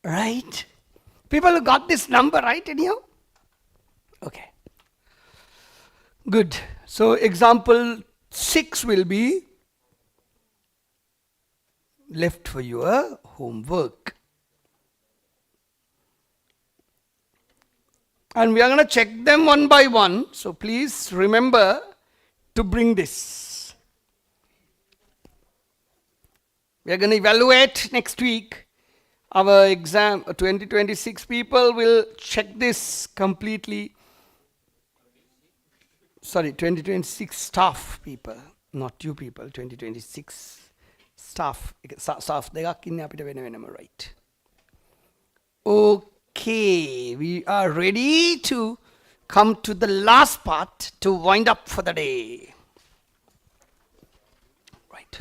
Right? People who got this number right anyhow? Okay. Good. So example 6 will be left for your homework. And we are going to check them one by one. So please remember to bring this. We are going to evaluate next week. Our exam, 2026 people will check this completely. Sorry, 2026 staff people, not you people, 2026 staff. Staff, right? Okay, we are ready to come to the last part to wind up for the day. Right.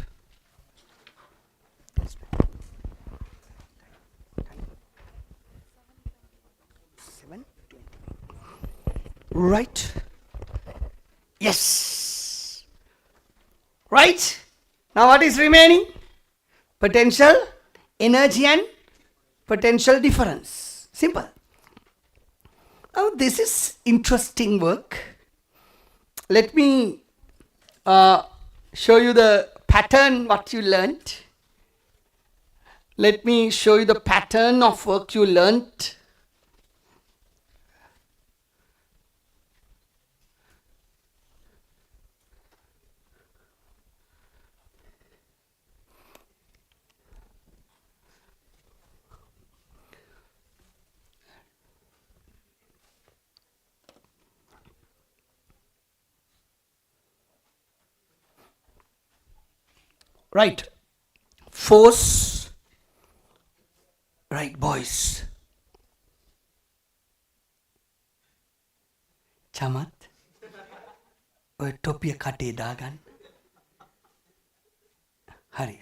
Right. Yes. Right. Now what is remaining? Potential, energy and potential difference. Simple. Now this is interesting work. Let me show you the pattern what you learned. Let me show you the pattern of work you learned. Right. Force. Right, boys. Chamat. Oy topiya kate dagan. Hari.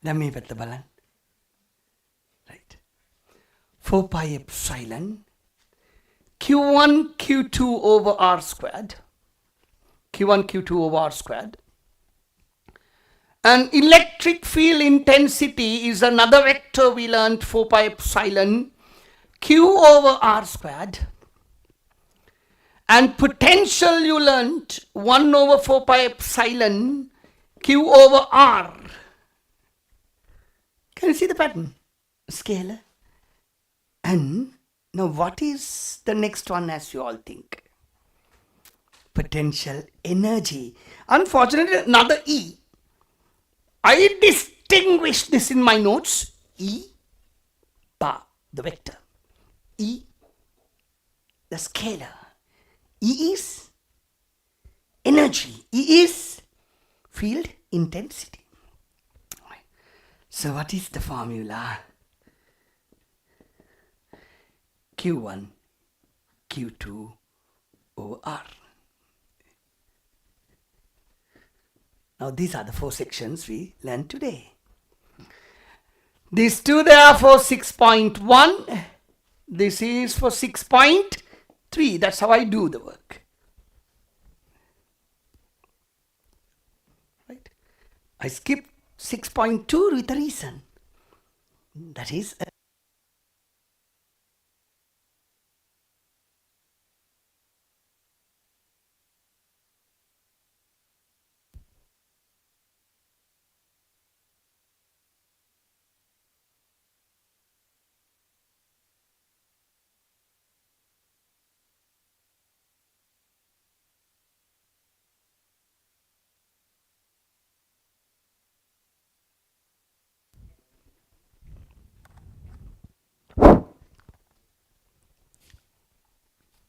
Let me put the balan. Right. 4 pi epsilon. Q1, Q2 over R squared. Q1, Q2 over R squared. And electric field intensity is another vector we learned, 4 pi epsilon Q over R squared. And potential you learned 1 over 4 pi epsilon Q over R. Can you see the pattern? Scalar. And now what is the next one as you all think? Potential energy. Unfortunately, another E. I distinguish this in my notes. E, bar, the vector. E, the scalar. E is energy. E is field intensity. So what is the formula? Q1 Q2 over R. Now these are the 4 sections we learned today. These two they are for 6.1. This is for 6.3. That's how I do the work. Right? I skip 6.2 with a reason. That is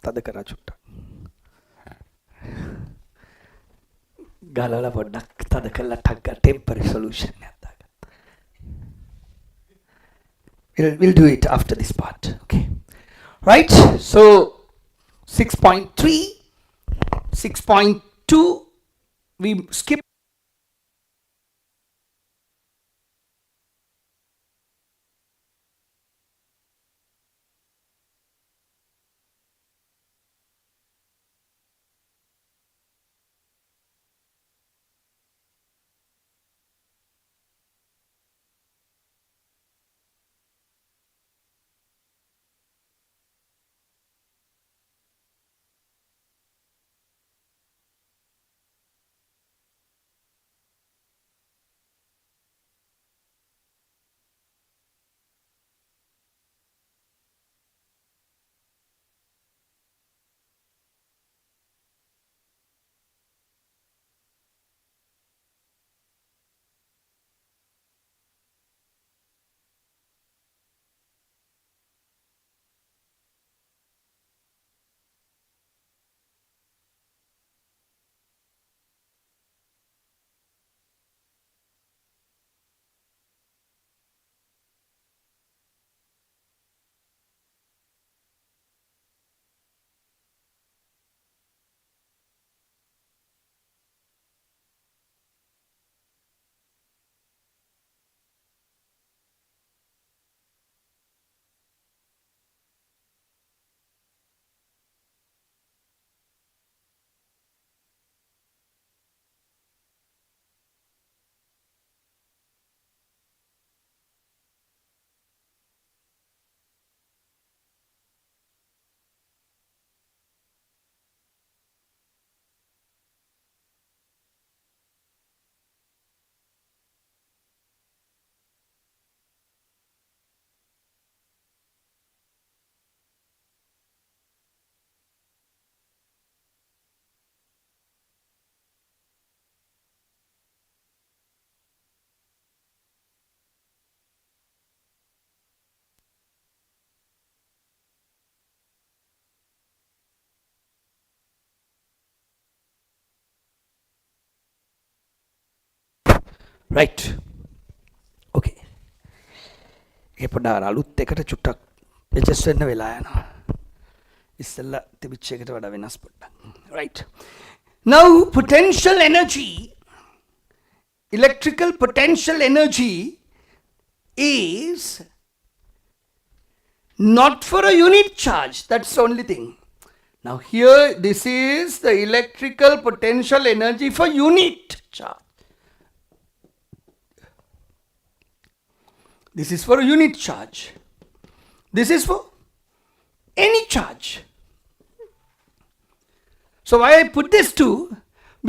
තද කරා චුට්ටක්. ගලවලා පොඩ්ඩක් තද කරලා ටක් ගා temporary solution එකක් දාගන්න. We'll do it after this part. Okay. Right? So 6.3, 6.2 we skip. Right. Okay. ඒ පොඩ්ඩක් අලුත් එකට චුට්ටක් adjust වෙන්න වෙලා යනවා. ඉස්සෙල්ලා තිබිච්ච එකට වඩා වෙනස් පොඩ්ඩක්. Right. Now potential energy, electrical potential energy is not for a unit charge. That's the only thing. Now here this is the electrical potential energy for unit charge. This is for a unit charge. This is for any charge. So why I put this two?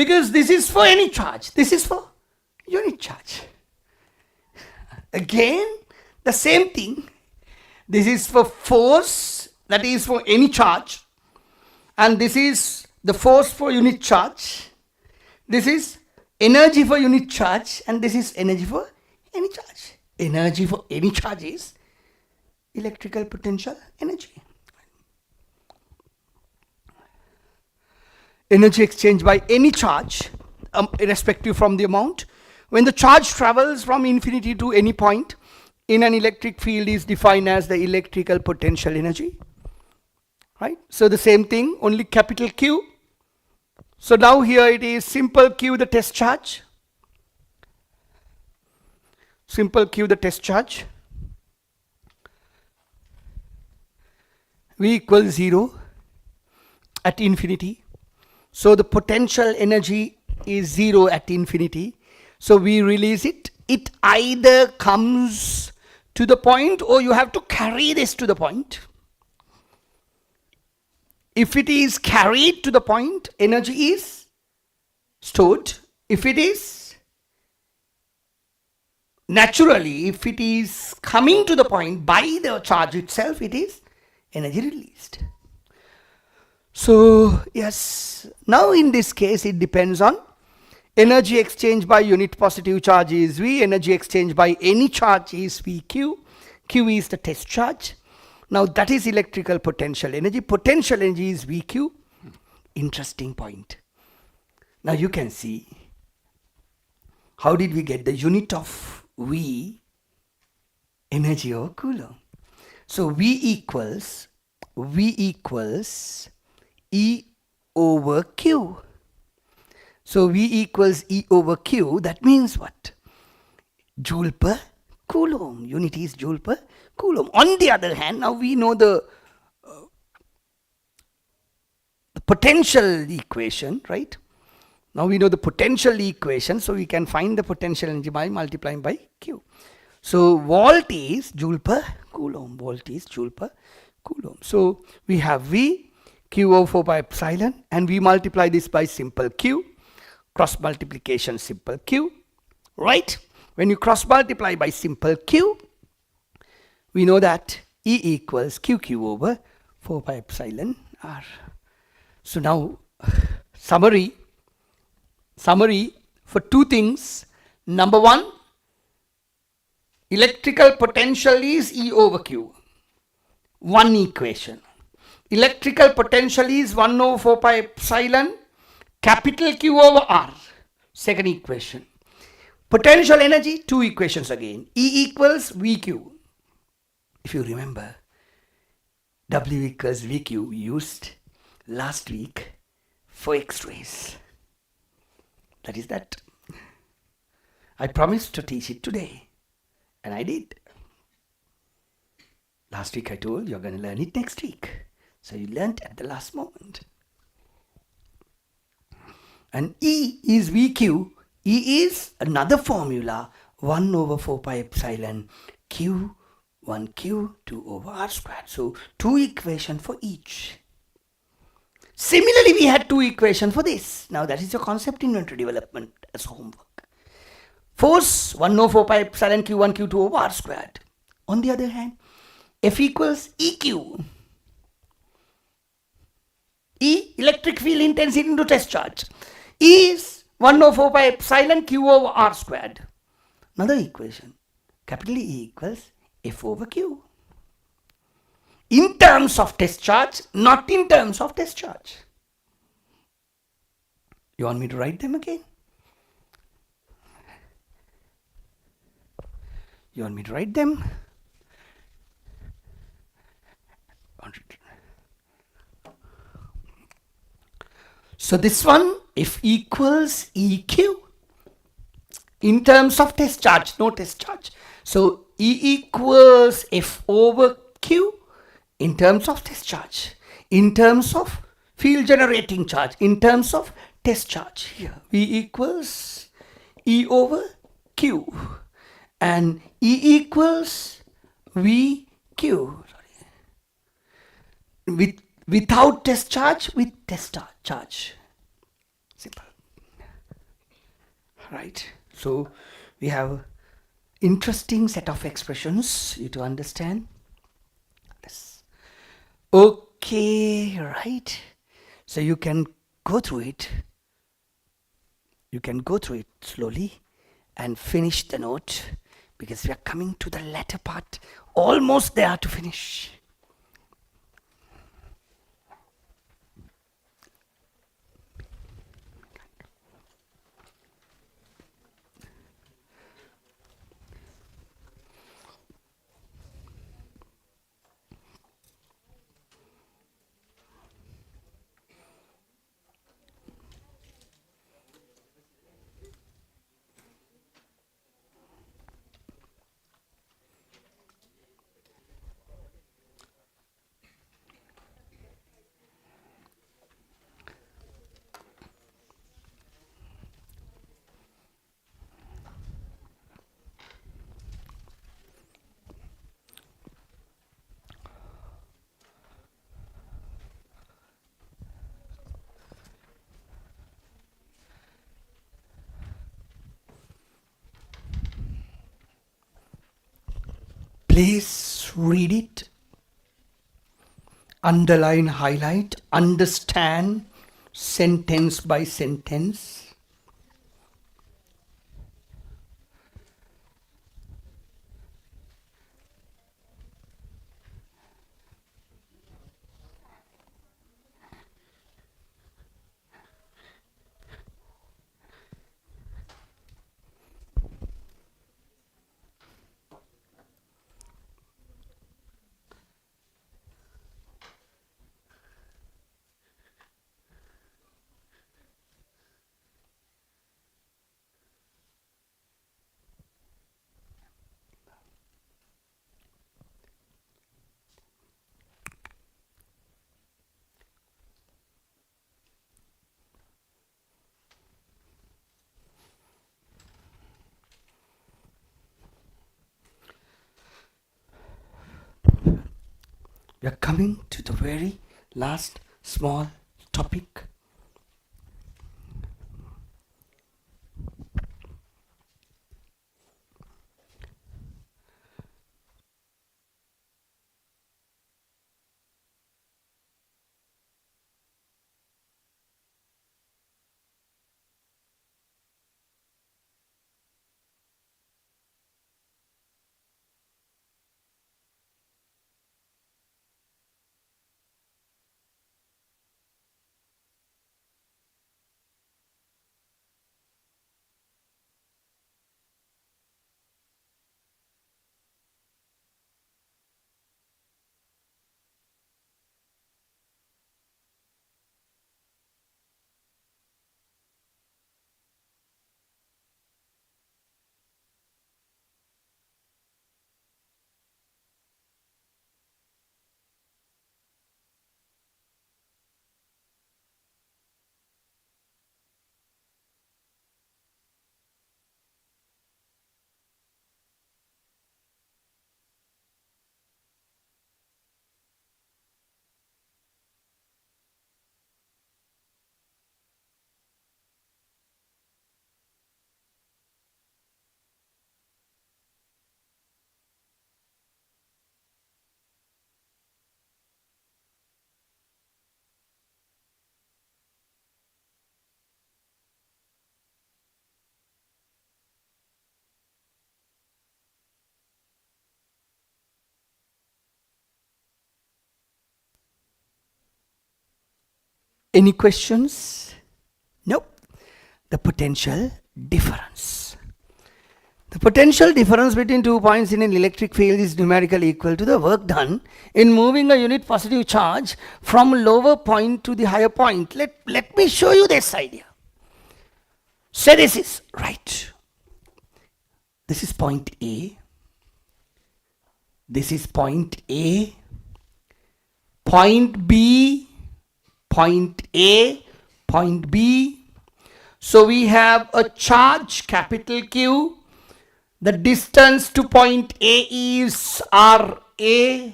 Because this is for any charge. This is for unit charge. Again, the same thing. This is for force, that is for any charge. And this is the force for unit charge. This is energy for unit charge. And this is energy for any charge. Energy for any charge is electrical potential energy. Energy exchanged by any charge, irrespective from the amount. When the charge travels from infinity to any point in an electric field is defined as the electrical potential energy. right? So the same thing, only capital Q. So now here it is simple Q the test charge. Simple Q the test charge. V equals 0 at infinity. So the potential energy is 0 at infinity. So we release it. It either comes to the point or you have to carry this to the point. If it is carried to the point, energy is stored. If it is naturally, if it is coming to the point by the charge itself, it is energy released. So yes, now in this case it depends on energy exchange by unit positive charge is V, energy exchange by any charge is VQ, Q is the test charge. Now that is electrical potential energy. Potential energy is VQ. Interesting point. Now you can see how did we get the unit of V, energy over Coulomb. So V equals E over Q. So V equals E over Q. That means what? Joule per Coulomb. Unit is Joule per Coulomb. On the other hand, now we know the potential equation, right? Now we know the potential equation, so we can find the potential energy by multiplying by Q. So volt is Joule per Coulomb. Volt is Joule per Coulomb. So we have V, Q over 4 pi epsilon, and we multiply this by simple Q. Cross multiplication simple Q, right? When you cross multiply by simple Q, we know that E equals QQ over 4 pi epsilon R. So now summary for two things. Number one, electrical potential is E over Q. One equation. Electrical potential is 1 over 4 pi epsilon capital Q over R. Second equation. Potential energy, two equations again. E equals VQ. If you remember, W equals VQ we used last week for X-rays. That is that. I promised to teach it today, and I did. Last week I told you're going to learn it next week. So you learnt at the last moment. And E is VQ. E is another formula, 1 over 4 pi epsilon Q, 1Q, 2 over R squared. So two equations for each. Similarly, we had two equations for this. Now that is your concept inventory development as homework. Force 1 over 4 pi epsilon Q1, Q2 over R squared. On the other hand, F equals EQ. E, electric field intensity into test charge. E is 1 over 4 pi epsilon Q over R squared. Another equation. Capital E equals F over Q. In terms of test charge, not in terms of test charge. You want me to write them again? You want me to write them? So this one, F equals EQ. In terms of test charge, no test charge. So E equals F over Q in terms of test charge. In terms of field generating charge. In terms of test charge. Here, V equals E over Q. And E equals VQ. Without test charge, with test charge. Simple. Right. So we have interesting set of expressions you to understand this. Okay, right. So you can go through it. You can go through it slowly and finish the note, because we are coming to the latter part, almost there to finish. Please read it, underline, highlight, understand sentence by sentence. We are coming to the very last small topic. Any questions? Nope. The potential difference. The potential difference between 2 points in an electric field is numerically equal to the work done in moving a unit positive charge from lower point to the higher point. Let me show you this idea. Say this is right. This is point A. This is point A. Point B. Point A. Point B. So we have a charge, capital Q. The distance to point A is RA. I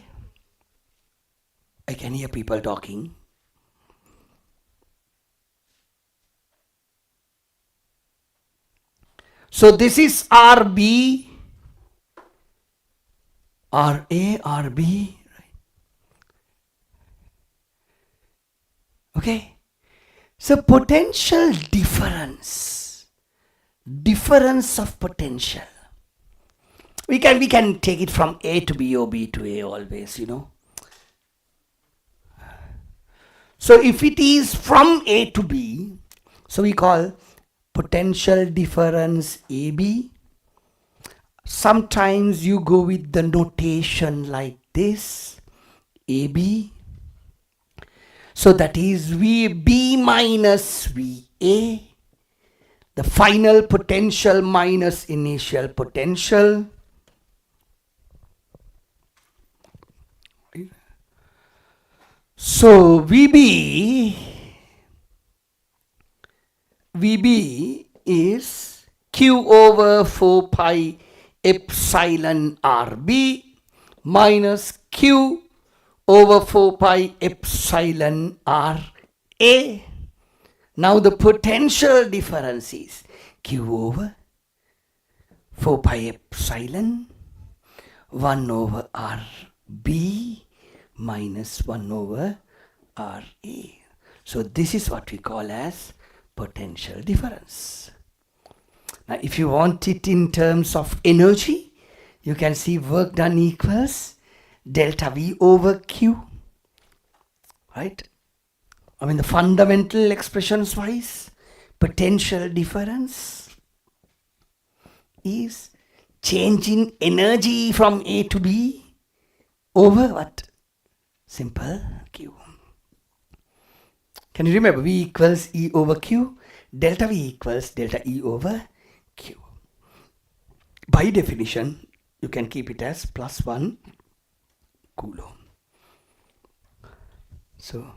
can hear people talking. So this is RB, RA, RB. Right? Okay. So potential difference of potential. We can take it from A to B or B to A always, you know. So if it is from A to B, so we call potential difference AB. Sometimes you go with the notation like this, AB. So that is VB minus VA, the final potential minus initial potential. So VB is Q over 4 pi epsilon RB minus Q over 4 pi epsilon RA. Now the potential difference is Q over 4 pi epsilon 1 over RB minus 1 over RA. So this is what we call as potential difference. Now if you want it in terms of energy, you can see work done equals delta V over Q, right? I mean the fundamental expressions wise, potential difference is change in energy from A to B over what? Simple Q. Can you remember V equals E over Q? Delta V equals delta E over Q. By definition, you can keep it as plus 1 Coulomb. So,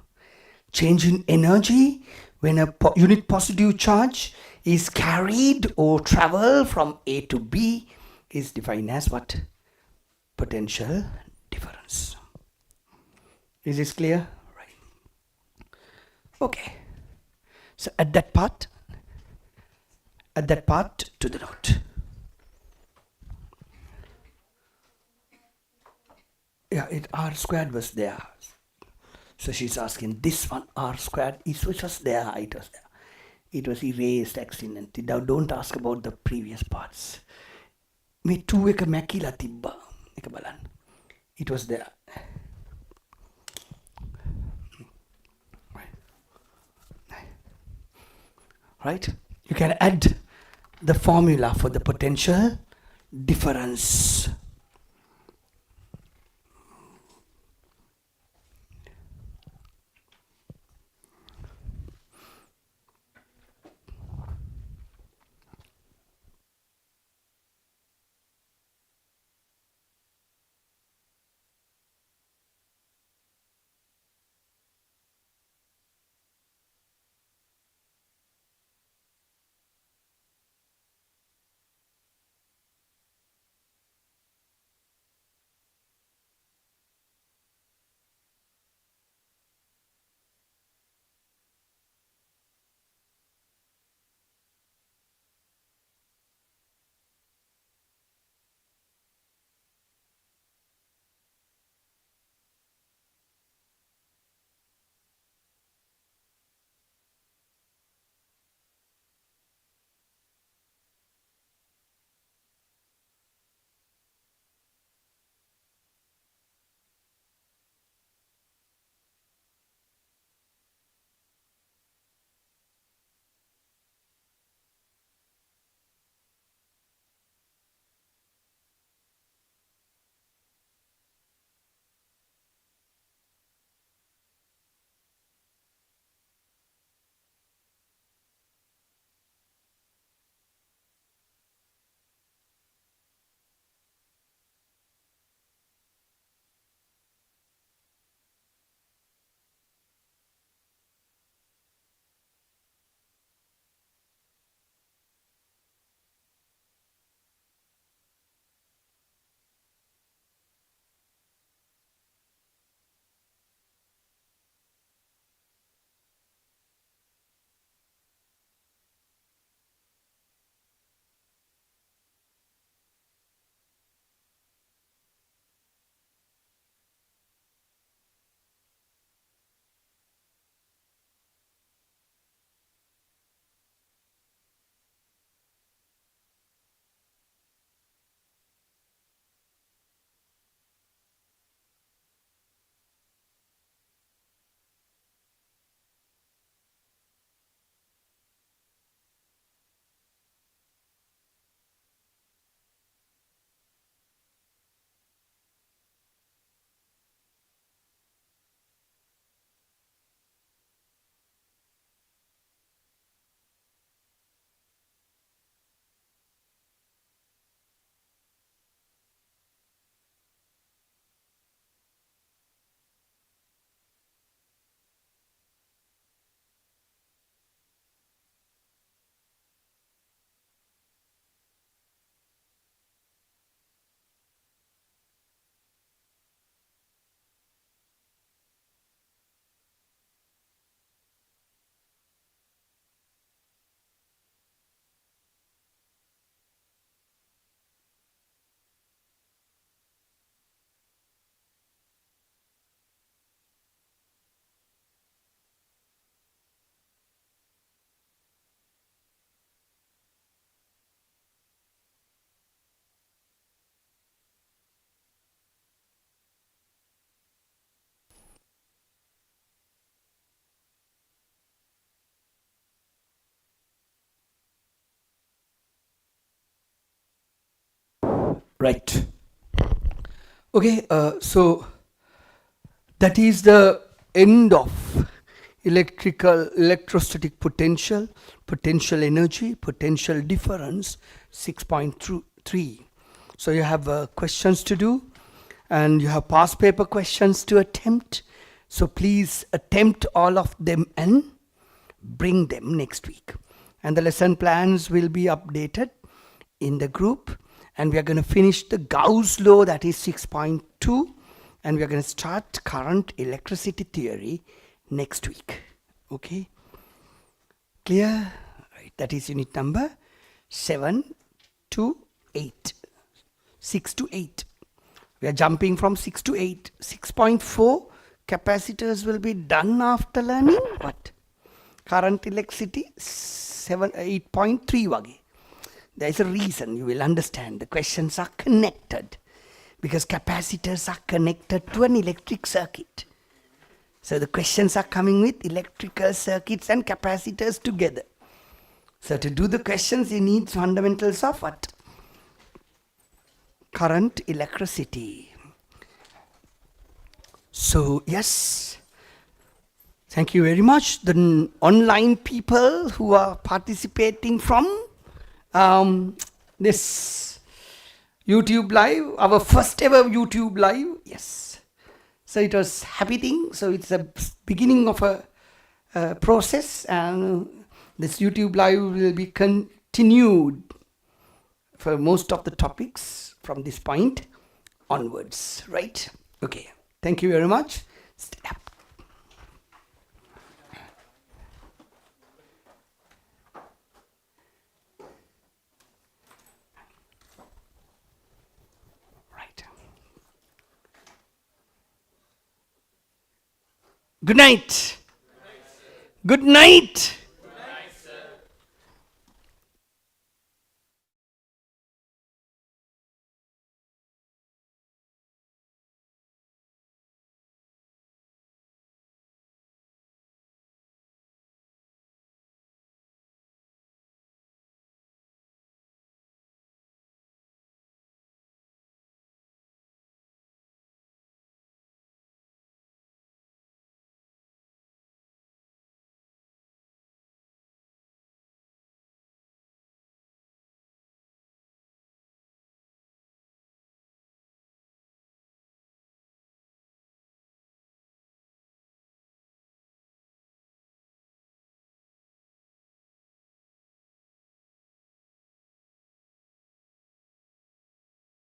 change in energy when a unit positive charge is carried or travel from A to B is defined as what? Potential difference. Is this clear? Right. Okay. So add that part to the note. Yeah, R squared was there. So she's asking this one R squared is which was there, it was there. It was erased accidentally. Now don't ask about the previous parts. Me 2 එක මැකිලා තිබ්බා. එක බලන්න. It was there. Right? You can add the formula for the potential difference. Right. Okay, so that is the end of electrostatic potential, potential energy, potential difference 6.3. So you have questions to do, and you have past paper questions to attempt. So please attempt all of them and bring them next week. And the lesson plans will be updated in the group, and we are going to finish the Gauss law, that is 6.2, and we are going to start current electricity theory next week. Okay, clear? Right. That is unit number 7 to 8. 6 to 8. We are jumping from 6 to 8. 6.4 capacitors will be done after learning what? Current electricity 8.3 wage. There is a reason, you will understand. The questions are connected because capacitors are connected to an electric circuit. So the questions are coming with electrical circuits and capacitors together. So to do the questions, you need fundamentals of what? Current electricity. So yes, thank you very much. The online people who are participating from this YouTube live, our first ever YouTube live. Yes, so it was happy thing. So it's a beginning of a process, and this YouTube live will be continued for most of the topics from this point onwards, right? Okay, thank you very much. Stay up. Good night. Good night.